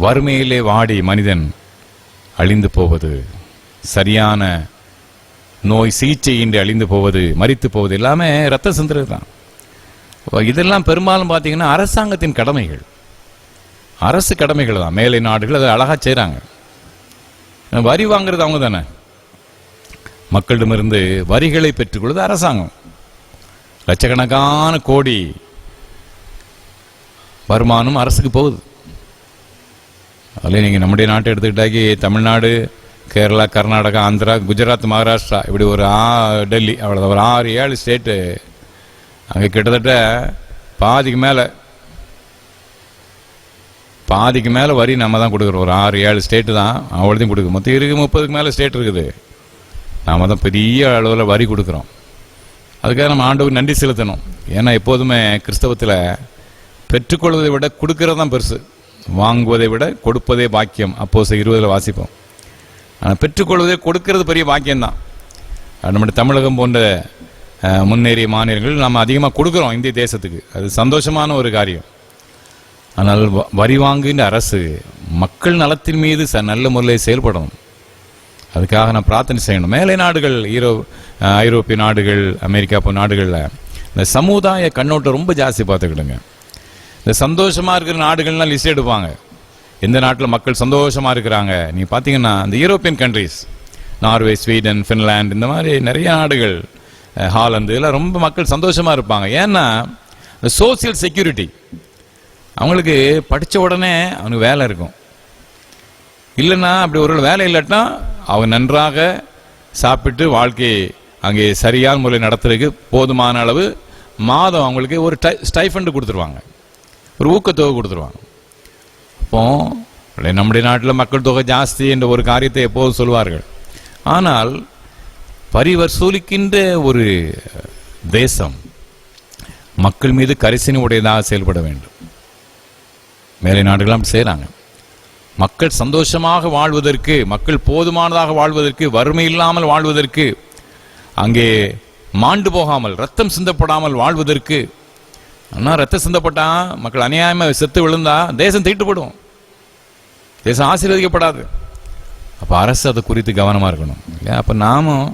வறுமையிலே வாடி மனிதன் அழிந்து போவது, சரியான நோய் சிகிச்சையின்றி அழிந்து போவது, மரித்து போவது எல்லாமே ரத்த சிந்துறது தான். இதெல்லாம் பெரும்பாலும் பார்த்தீங்கன்னா அரசாங்கத்தின் கடமைகள், அரசு கடமைகள் தான். மேலை நாடுகள் அதை அழகா செய்கிறாங்க. வரி வாங்குறது அவங்க தானே, மக்களிடமிருந்து வரிகளை பெற்றுக்கொள்வது அரசாங்கம். லட்சக்கணக்கான கோடி வருமானம் அரசுக்கு போகுது. அதில் நீங்கள் நம்முடைய நாட்டை எடுத்துக்கிட்டாக்கி தமிழ்நாடு, கேரளா, கர்நாடகா, ஆந்திரா, குஜராத், மகாராஷ்டிரா, இப்படி ஒரு டெல்லி, அவ்வளோ ஒரு 6-7 ஸ்டேட்டு. அங்கே கிட்டத்தட்ட பாதிக்கு மேலே வரி நம்ம தான் கொடுக்குறோம். ஒரு 6-7 ஸ்டேட்டு தான் அவ்வளோதையும் கொடுக்குறோம். மொத்தம் இருக்குது 30க்கு மேலே ஸ்டேட் இருக்குது. நாம் தான் பெரிய அளவில் வரி கொடுக்குறோம். அதுக்காக நம்ம ஆண்டவருக்கு நன்றி செலுத்தணும். ஏன்னா எப்போதுமே கிறிஸ்தவத்தில் பெற்றுக்கொள்வதை விட கொடுக்கறது தான் பெருசு, வாங்குவதை விட கொடுப்பதே பாக்கியம். அப்போஸ்தலர் 20 வாசிப்போம். ஆனால் பெற்றுக்கொள்வதே கொடுக்கறது பெரிய பாக்கியம்தான். நம்முடைய தமிழகம் போன்ற முன்னேறிய மாநிலங்கள் நம்ம அதிகமாக கொடுக்குறோம் இந்திய தேசத்துக்கு, அது சந்தோஷமான ஒரு காரியம். ஆனால் வரி வாங்குகின்ற அரசு மக்கள் நலத்தின் மீது நல்ல முறையில் செயல்படணும். அதுக்காக நான் பிரார்த்தனை செய்யணும். மேலை நாடுகள், ஐரோப்பிய நாடுகள், அமெரிக்கா போன்ற நாடுகளில் இந்த சமுதாய கண்ணோட்டம் ரொம்ப ஜாஸ்தி பார்த்துக்கிடுங்க. இந்த சந்தோஷமாக இருக்கிற நாடுகள்லாம் லிஸ்ட் எடுப்பாங்க, எந்த நாட்டில் மக்கள் சந்தோஷமாக இருக்கிறாங்க. நீங்கள் பார்த்தீங்கன்னா இந்த European countries, Norway, Sweden, Finland, இந்த மாதிரி நிறைய நாடுகள், ஹாலந்து, இதெல்லாம் ரொம்ப மக்கள் சந்தோஷமாக இருப்பாங்க. ஏன்னா இந்த சோசியல் செக்யூரிட்டி, அவங்களுக்கு படித்த உடனே அவனுக்கு வேலை இருக்கும். இல்லைன்னா அப்படி ஒரு வேலை இல்லாட்டா அவங்க நன்றாக சாப்பிட்டு வாழ்க்கையை அங்கே சரியான முறையில் நடத்துறதுக்கு போதுமான அளவு மாதம் அவங்களுக்கு ஒரு ஸ்டைஃபண்ட் கொடுத்துருவாங்க, ஒரு ஊக்கத்தொகை கொடுத்துருவாங்க. அப்போ நம்முடைய நாட்டில் மக்கள் தொகை ஜாஸ்தி என்ற ஒரு காரியத்தை எப்போதும் சொல்வார்கள். ஆனால் வரி வசூலிக்கின்ற ஒரு தேசம் மக்கள் மீது கரிசனை உடையதாக செயல்பட வேண்டும். மேலை நாடுகளாம் செய்கிறாங்க. மக்கள் சந்தோஷமாக வாழ்வதற்கு, மக்கள் போதுமானதாக வாழ்வதற்கு, வறுமை இல்லாமல் வாழ்வதற்கு, அங்கே மாண்டு போகாமல் ரத்தம் சிந்தப்படாமல் வாழ்வதற்கு. ஆனால் ரத்தம் சிந்தப்பட்டா மக்கள் அநியாயமாக செத்து விழுந்தா தேசம் தீட்டுப்படும், தேசம் ஆசீர்வதிக்கப்படாது. அப்போ அரசு அதை குறித்து கவனமாக இருக்கணும் இல்லையா. அப்போ நாமும்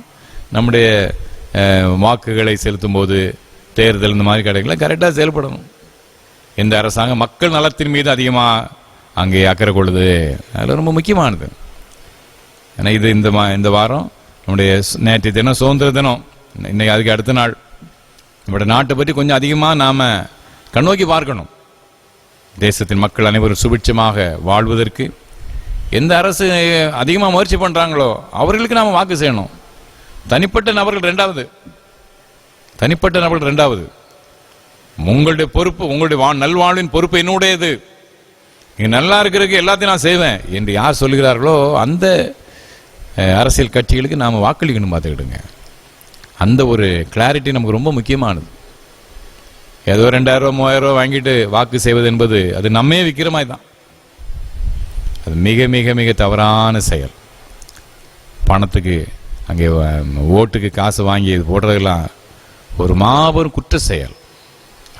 நம்முடைய வாக்குகளை செலுத்தும் போது, தேர்தல் இந்த மாதிரி கிடைக்கல கரெக்டாக செயல்படணும். எந்த அரசாங்கம் மக்கள் நலத்தின் மீது அதிகமாக அங்கே அக்கறை கொள்ளுது, அதில் ரொம்ப முக்கியமானது. ஏன்னா இது இந்த வாரம் நம்முடைய நேற்று தினம் சுதந்திர தினம், இன்னைக்கு அதுக்கு அடுத்த நாள். நம்முடைய நாட்டை பற்றி கொஞ்சம் அதிகமாக நாம் கண்ணோக்கி பார்க்கணும். தேசத்தின் மக்கள் அனைவரும் சுபிட்சமாக வாழ்வதற்கு எந்த அரசு அதிகமாக முயற்சி பண்ணுறாங்களோ அவர்களுக்கு நாம் வாக்கு செய்யணும். தனிப்பட்ட நபர்கள் ரெண்டாவது. உங்களுடைய பொறுப்பு, உங்களுடைய நல்வாழ்வின் பொறுப்பு என்னுடையது. நீங்க நல்லா இருக்கிறதுக்கு எல்லாத்தையும் நான் செய்வேன் என்று யார் சொல்லுகிறார்களோ அந்த அரசியல் கட்சிகளுக்கு நாம் வாக்களிக்கணும். பார்த்துக்கிடுங்க, அந்த ஒரு கிளாரிட்டி நமக்கு ரொம்ப முக்கியமானது. ஏதோ 2000 3000 வாங்கிட்டு வாக்கு செய்வது என்பது அது நம்மே விற்கிற மாதிரி தான். அது மிக மிக மிக தவறான செயல். பணத்துக்கு அங்கே ஓட்டுக்கு காசு வாங்கி போடுறதெல்லாம் ஒரு மாபெரும் குற்ற செயல்.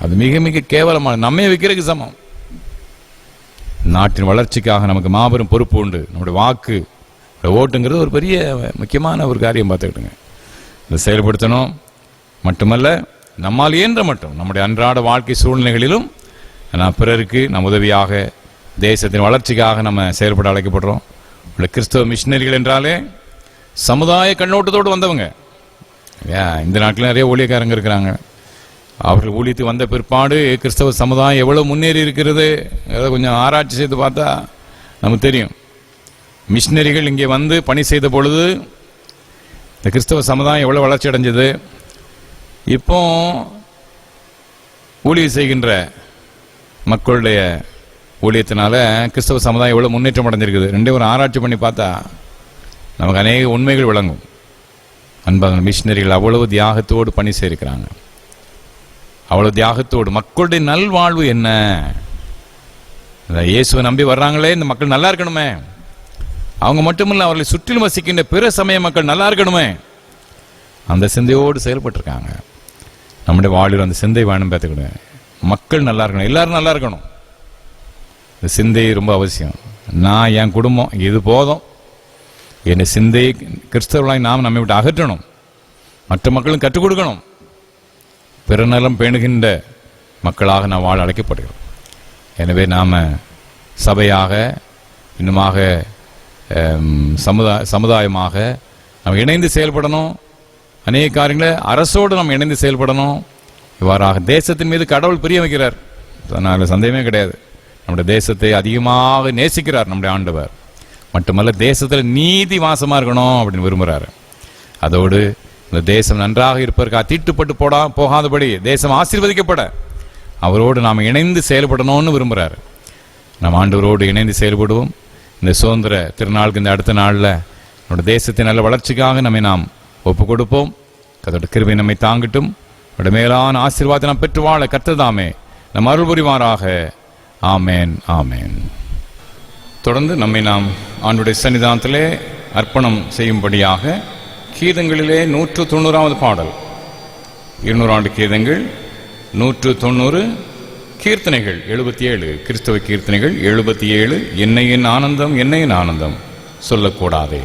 அது மிக மிக கேவலமான, நம்மே விற்கிறதுக்கு சமம். நாட்டின் வளர்ச்சிக்காக நமக்கு மாபெரும் பொறுப்பு உண்டு. நம்முடைய வாக்கு, ஓட்டுங்கிறது ஒரு பெரிய முக்கியமான ஒரு காரியம். பார்த்துக்கிட்டுங்க, இதை செயல்படுத்தணும். மட்டுமல்ல, நம்மால் இயன்ற மட்டும் நம்முடைய அன்றாட வாழ்க்கை சூழ்நிலைகளிலும் நான் பிறருக்கு நம் உதவியாக, தேசத்தின் வளர்ச்சிக்காக நம்ம செயல்பட அழைக்கப்படுறோம். கிறிஸ்தவ மிஷினரிகள் என்றாலே சமுதாய கண்ணோட்டத்தோடு வந்தவங்க. இந்த நாட்டில் நிறைய ஊழியக்காரங்க இருக்கிறாங்க. அவர்கள் ஊழியத்துக்கு வந்த பிற்பாடு கிறிஸ்தவ சமுதாயம் எவ்வளோ முன்னேறி இருக்கிறது அதை கொஞ்சம் ஆராய்ச்சி செய்து பார்த்தா நமக்கு தெரியும். மிஷினரிகள் இங்கே வந்து பணி செய்த பொழுது இந்த கிறிஸ்தவ சமுதாயம் எவ்வளோ வளர்ச்சி அடைஞ்சது. இப்போ ஊழியம் செய்கின்ற மக்களுடைய ஊழியத்தினால கிறிஸ்தவ சமுதாயம் எவ்வளோ முன்னேற்றம் அடைஞ்சிருக்குது. ரெண்டே ஒரு ஆராய்ச்சி பண்ணி பார்த்தா நமக்கு அநேக உண்மைகள் விளங்கும். அன்பான மிஷினரிகள் அவ்வளவு தியாகத்தோடு பணி செய்திருக்கிறாங்க. அவ்வளவு தியாகத்தோடு மக்களுடைய நல்வாழ்வு என்ன? இயேசுவை நம்பி வர்றாங்களே, இந்த மக்கள் நல்லா இருக்கணுமே, அவங்க மட்டுமில்லை அவர்களை சுற்றிலும் வசிக்கின்ற பிற சமய மக்கள் நல்லா இருக்கணுமே, அந்த சிந்தையோடு செயல்பட்டிருக்காங்க. நம்முடைய வாழ்வில் அந்த சிந்தை வேணும். பார்த்துக்கிடுவேன், மக்கள் நல்லா இருக்கணும், எல்லாரும் நல்லா இருக்கணும். இந்த சிந்தை ரொம்ப அவசியம். நான் என் குடும்பம் இது போதும், என்னை சிந்தை கிறிஸ்தவர்களாய் நாம் நம்மை விட்டு அகற்றணும், மற்ற மக்களும் கற்றுக் கொடுக்கணும். பிறநலம் பேணுகின்ற மக்களாக நாம் வாழ அழைக்கப்படுகிறோம். எனவே நாம் சபையாக இன்னுமாக சமுதாயமாக நாம் இணைந்து செயல்படணும். அநேக காரியங்களை அரசோடு நாம் இணைந்து செயல்படணும். இவ்வாறாக தேசத்தின் மீது கடவுள் பிரிய வைக்கிறார், அதனால் சந்தேகமே கிடையாது. நம்முடைய தேசத்தை அதிகமாக நேசிக்கிறார் நம்முடைய ஆண்டவர். மட்டுமல்ல, தேசத்தில் நீதி வாசமாக இருக்கணும் அப்படின்னு விரும்புகிறார். அதோடு இந்த தேசம் நன்றாக இருப்பதற்காக தீட்டுப்பட்டு போகாதபடி தேசம் ஆசீர்வதிக்கப்பட அவரோடு நாம் இணைந்து செயல்படணும்னு விரும்புகிறார். நாம் ஆண்டவரோடு இணைந்து செயல்படுவோம். இந்த சுதந்திர திருநாளுக்கு இந்த அடுத்த நாளில் நம்முடைய தேசத்தின் நல்ல வளர்ச்சிக்காக நம்மை நாம் ஒப்புக் கொடுப்போம். அதோட கிருபை நம்மை தாங்கட்டும். அவருடைய மேலான ஆசீர்வாதத்தை நாம் பெற்று வாழ கர்த்தர் தாமே நம் அருள் புரிவாராக. ஆமேன், ஆமேன். தொடர்ந்து நம்மை நாம் ஆண்டுடைய சன்னிதானத்திலே அர்ப்பணம் செய்யும்படியாக கீதங்களிலே 190வது பாடல், 200 ஆண்டு கீதங்கள் 190, கீர்த்தனைகள் 77, கிறிஸ்தவ கீர்த்தனைகள் 77, என்னை என் ஆனந்தம் என்னை என் ஆனந்தம் சொல்லக்கூடாதே.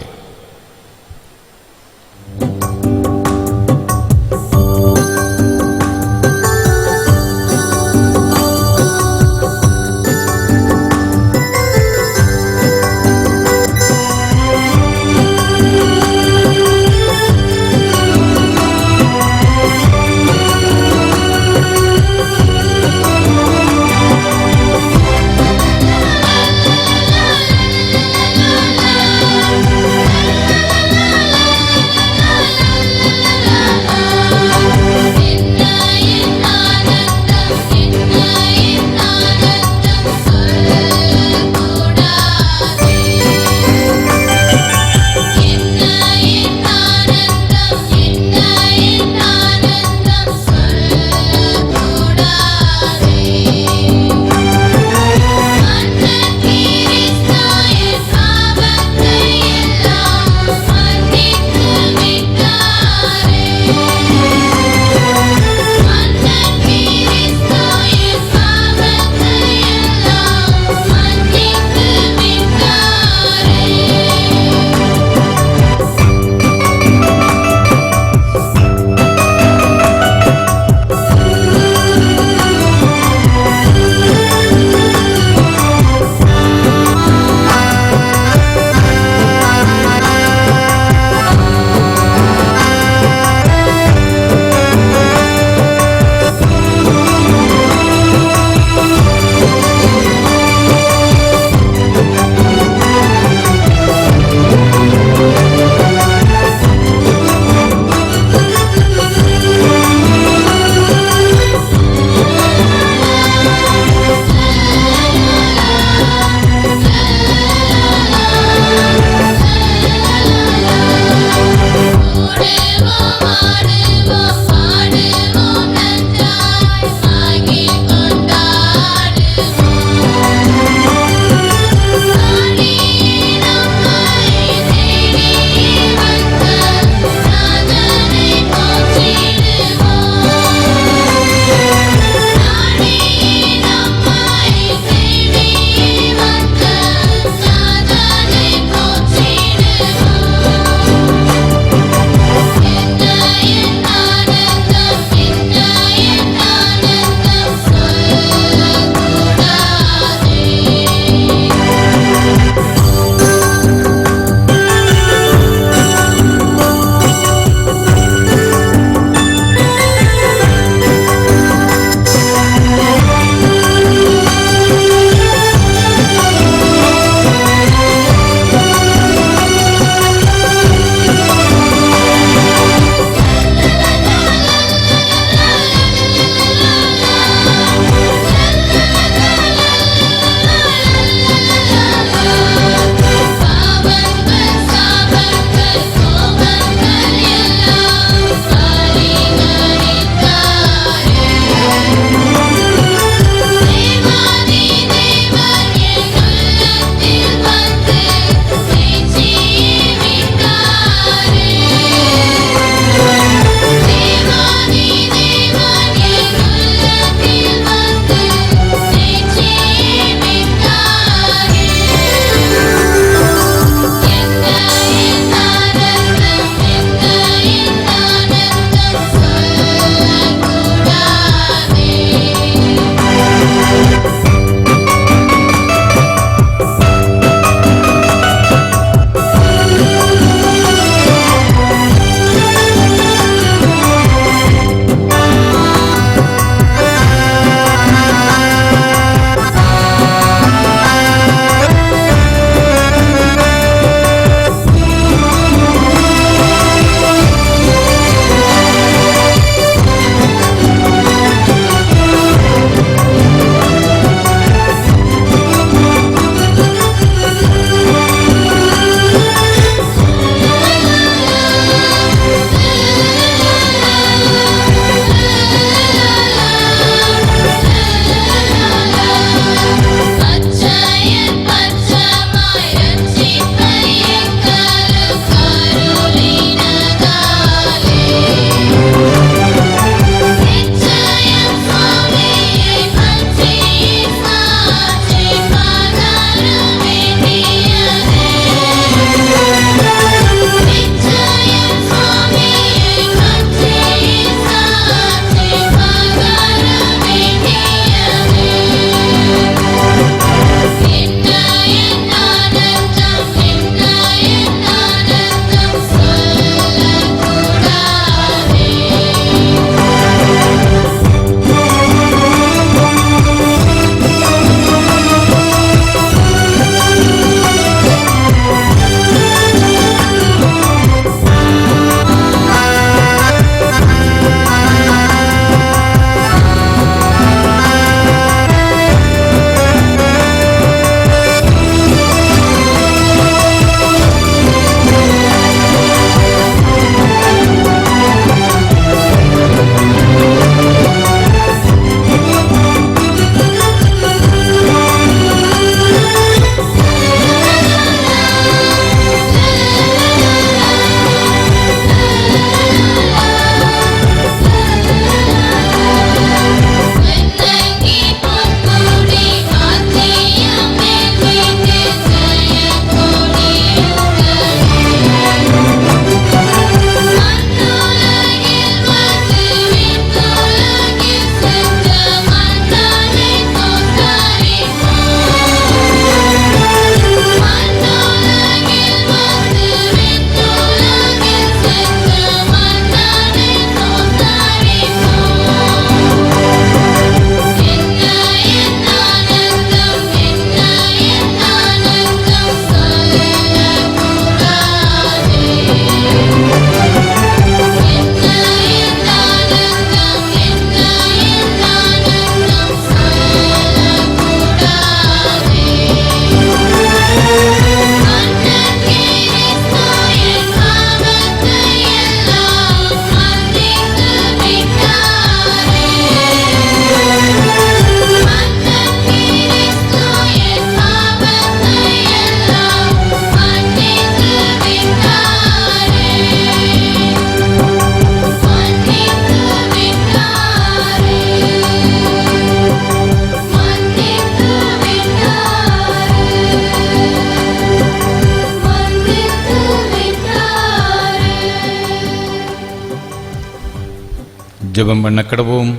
ஜெபம் பண்ண கடவோம்.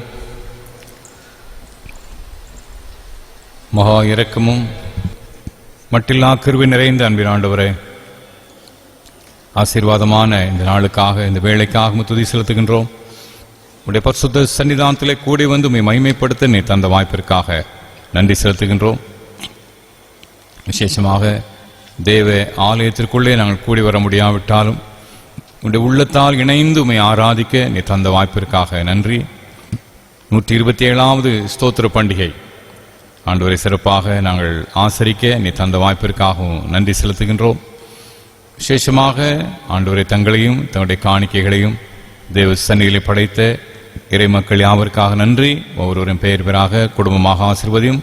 மகா இரக்கமும் மட்டில்லா கிருபை நிறைந்த அன்பின் ஆண்டவரே, ஆசீர்வாதமான இந்த நாளுக்காக, இந்த வேளைக்காக துதி செலுத்துகின்றோம். உடைய பரிசுத்த சன்னிதானத்திலே கூடி வந்து உம்மை மகிமைப்படுத்த நீ தந்த வாய்ப்பிற்காக நன்றி செலுத்துகின்றோம். விசேஷமாக தேவ ஆலயத்திற்குள்ளே நாங்கள் கூடி வர முடியாவிட்டாலும் உடைய உள்ளத்தால் இணைந்து உம்மை ஆராதிக்க நீ தந்த வாய்ப்பிற்காக நன்றி. 127வது ஸ்தோத்திர பண்டிகை ஆண்டவரை சிறப்பாக நாங்கள் ஆசரிக்க நீ தந்த வாய்ப்பிற்காகவும் நன்றி செலுத்துகின்றோம். விசேஷமாக ஆண்டவரை தங்களையும் தங்களுடைய காணிக்கைகளையும் தேவ சன்னிதியிலே படைத்த இறை மக்கள் யாவருக்காக நன்றி. ஒவ்வொருவரும் பெயர் பெயராக குடும்பமாக ஆசீர்வதியும்.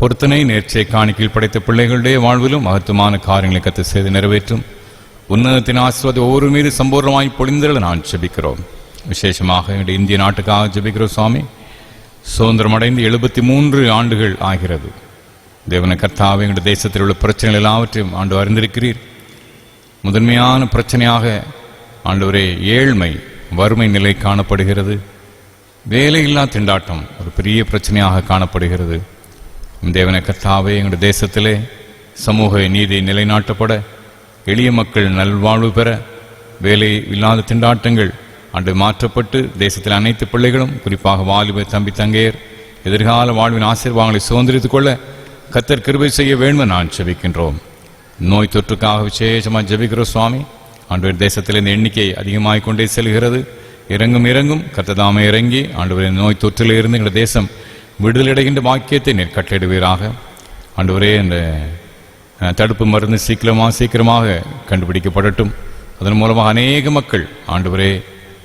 பொருத்தனை நேர்ச்சை காணிக்கையில் படைத்த பிள்ளைகளுடைய வாழ்விலும் மகத்துவமான காரியங்களை கத்து செய்து நிறைவேற்றும். உன்னதத்தின் ஆசீர்வாதம் ஒவ்வொரு மீது சம்பூர்ணமாய் பொழிந்தல நான் ஜெபிக்கிறோம். விசேஷமாக எங்களுடைய இந்திய நாட்டுக்காக ஜெபிக்கிறோம். சுவாமி, சுதந்திரம் அடைந்து 73 ஆண்டுகள் ஆகிறது. தேவன கர்த்தாவே, எங்களுடைய தேசத்தில் உள்ள பிரச்சனைகள் எல்லாவற்றையும் ஆண்டு அறிந்திருக்கிறீர். முதன்மையான பிரச்சனையாக ஆண்டவரே ஏழ்மை, வறுமை நிலை காணப்படுகிறது. வேலையில்லா திண்டாட்டம் ஒரு பெரிய பிரச்சனையாக காணப்படுகிறது. தேவன கர்த்தாவே, எங்களுடைய தேசத்திலே சமூக நீதி நிலைநாட்டப்பட, எளிய மக்கள் நல்வாழ்வு பெற, வேலை இல்லாத திண்டாட்டங்கள் அன்று மாற்றப்பட்டு தேசத்தில் அனைத்து பிள்ளைகளும், குறிப்பாக வாலிப தம்பி தங்கையர் எதிர்கால வாழ்வின் ஆசீர்வாதங்களை சுதந்திரித்துக் கொள்ள கர்த்தர் கிருபை செய்ய வேண்டும் நான் ஜெபிக்கின்றோம். நோய் தொற்றுக்காக விசேஷமாக ஜெபிக்கிறோம். சுவாமி, ஆண்டவர் தேசத்தில் இந்த எண்ணிக்கை அதிகமாகிக் கொண்டே செல்கிறது. இறங்கும் கர்த்ததாமே இறங்கி ஆண்டவரின் நோய் தொற்றில் இருந்து எங்கள் தேசம் விடுதலையடைகின்ற வாக்கியத்தை நீர் கட்டளிடுவீராக. ஆண்டவரே, இந்த தடுப்பு மருந்து சீக்கிரமாக கண்டுபிடிக்கப்படட்டும். அதன் மூலமாக அநேக மக்கள் ஆண்டவரே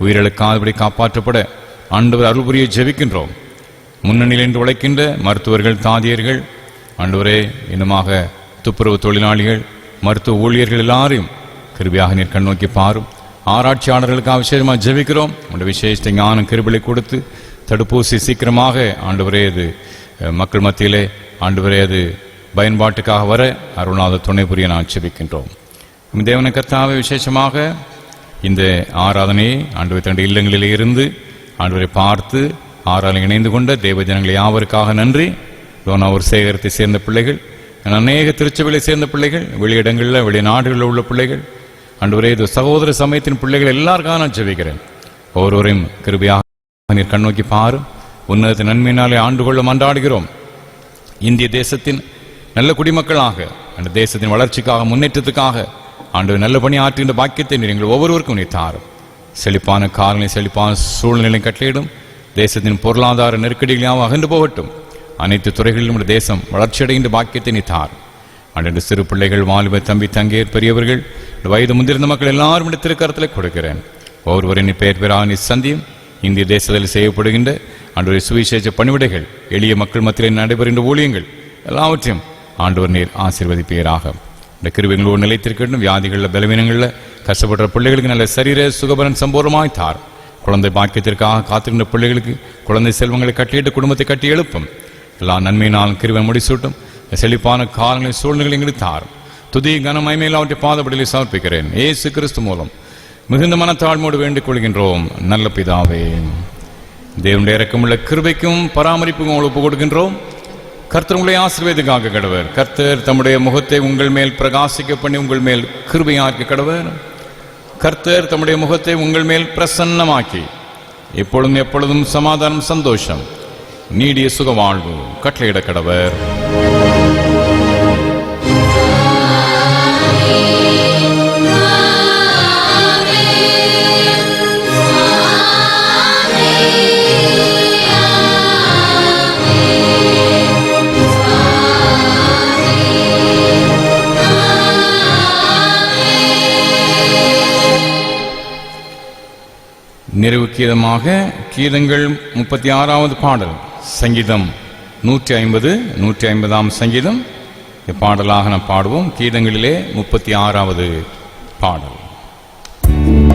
உயிரிழக்காதபடி காப்பாற்றப்பட ஆண்டவர் அருள் புரிய ஜெபிக்கின்றோம். முன்னணியில் என்று உழைக்கின்ற மருத்துவர்கள், தாதியர்கள், ஆண்டவரே இன்னுமாக துப்புரவு தொழிலாளிகள், மருத்துவ ஊழியர்கள் எல்லாரையும் கிருபையாக நீர் கண்ணோக்கி பாரும். ஆராய்ச்சியாளர்களுக்காக விசேஷமாக ஜெபிக்கிறோம். உடைய விசேஷ ஞானம் கிருபையை கொடுத்து தடுப்பூசி சீக்கிரமாக ஆண்டவரே அது மக்கள் மத்தியிலே ஆண்டவரே அது பயன்பாட்டுக்காக வர அருள்நாத துணை புரிய நான் ஜெபிக்கின்றோம். தேவன கர்த்தாவே, விசேஷமாக இந்த ஆராதனையை ஆண்டவர் தன்னுடைய இல்லங்களிலே இருந்து ஆண்டவரை பார்த்து ஆராதனை இணைந்து கொண்ட தேவ ஜனங்கள் யாவருக்காக நன்றி. லோனாவூர் சேகரத்தை சேர்ந்த பிள்ளைகள், அநேக திருச்சபையை சேர்ந்த பிள்ளைகள், வெளியிடங்களில் வெளிநாடுகளில் உள்ள பிள்ளைகள், ஆண்டவரே இது சகோதர சமயத்தின் பிள்ளைகள் எல்லாருக்காக நான் ஜெபிக்கிறேன். ஒவ்வொருவரையும் கிருபையாக நீர் கண்ணோக்கி பாரும். உன்னதத்தின் நன்மையினாலே ஆண்டு கொள்ள மன்றாடுகிறோம். இந்திய தேசத்தின் நல்ல குடிமக்களாக, அந்த தேசத்தின் வளர்ச்சிக்காக, முன்னேற்றத்துக்காக ஆண்டவர் நல்ல பணி ஆற்றுகின்ற பாக்கியத்தை நீர் எங்கள் ஒவ்வொருவருக்கும் நீர் தாரும். செழிப்பான காலநிலை, செழிப்பான சூழ்நிலை கட்டளையிடும். தேசத்தின் பொருளாதார நெருக்கடிகளாக அகன்று போகட்டும். அனைத்து துறைகளிலும் உடைய தேசம் வளர்ச்சியடைகின்ற பாக்கியத்தை நீர் தாரும். அன்று சிறு பிள்ளைகள், வாலிப தம்பி தங்கையர், பெரியவர்கள், வயது முந்திருந்த மக்கள் எல்லாரும் திருக்கரத்தில் கொடுக்கிறேன். ஒவ்வொருவரின் பெயர் பெறாக நீ சந்தியும். இந்திய தேசத்தில் செய்யப்படுகின்ற ஆண்டவரை சுவிசேஷ பணிவிடைகள், எளிய மக்கள் மத்தியில் நடைபெறுகின்ற ஊழியங்கள் எல்லாவற்றையும் ஆண்டவர் நீர் ஆசீர்வதிப்பீராக. இந்த கிருபைகளோடு நிலைத்திருக்கட்டும். வியாதிகளில், பலவீனங்களில் கஷ்டப்படுற பிள்ளைகளுக்கு நல்ல சரீர சுகபலன் சம்பூர்ணமாய் தார். குழந்தை பாக்கியத்திற்காக காத்திருந்த பிள்ளைகளுக்கு குழந்தை செல்வங்களை கட்டியிட்டு குடும்பத்தை கட்டி எழுப்பும். எல்லா நன்மையினாலும் கிருபை முடிசூட்டும். செழிப்பான காலங்களின் சூழ்நிலை எங்களுக்கு தாரும். துதி கனமயமையில் அவற்றை பாதப்படியில் சமர்ப்பிக்கிறேன். இயேசு கிறிஸ்து மூலம் மிகுந்த மனத்தாழ்மோடு வேண்டிக் கொள்கின்றோம் நல்ல பிதாவே. தேவனுடைய இரக்கமுள்ள கிருபைக்கும் பராமரிப்புக்கும் ஒப்பு கொடுக்கின்றோம். கர்த்தர் உங்களை ஆசீர்வதிக்காக கடவர். கர்த்தர் தம்முடைய முகத்தை உங்கள் மேல் பிரகாசிக்க பண்ணி உங்கள் மேல் கிருபையாக்க கடவர். கர்த்தர் தம்முடைய முகத்தை உங்கள் மேல் பிரசன்னமாக்கி எப்பொழுதும் எப்பொழுதும் சமாதானம், சந்தோஷம், நீடிய சுக வாழ்வு கட்டளையிட கடவர். நிறைவு கீதமாக கீதங்கள் 36வது பாடல், சங்கீதம் 150 சங்கீதம் பாடலாக நாம் பாடுவோம். கீதங்களிலே 36வது பாடல். Hallelujah.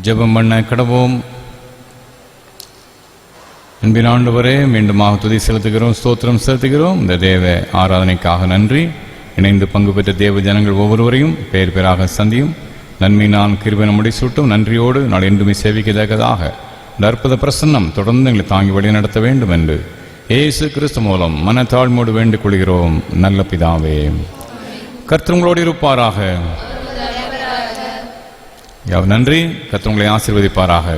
ஜெபம் பண்ண கடவோம். அன்பின் ஆண்டவரே, மீண்டுமாக துதி செலுத்துகிறோம், ஸ்தோத்திரம் செலுத்துகிறோம். இந்த தேவ ஆராதனைக்காக நன்றி. இணைந்து பங்கு பெற்ற தேவ ஜனங்கள் ஒவ்வொருவரையும் பேர் பேராக சந்தியும். நன்மையினால் கிருபை நம்முடைய சூட்டும். நன்றியோடு நாள் என்றுமே சேவிக்கத்தக்கதாக இந்த அற்புத பிரசன்னம் தொடர்ந்து எங்களை தாங்கி வழி நடத்த வேண்டும் என்று இயேசு கிறிஸ்து மூலம் மனத்தாழ்மோடு வேண்டிக் கொள்கிறோம் நல்ல பிதாவே. கர்த்தர் உங்களோடு இருப்பாராக. நன்றி. கர்த்தர் உங்களை ஆசீர்வதிப்பாராக.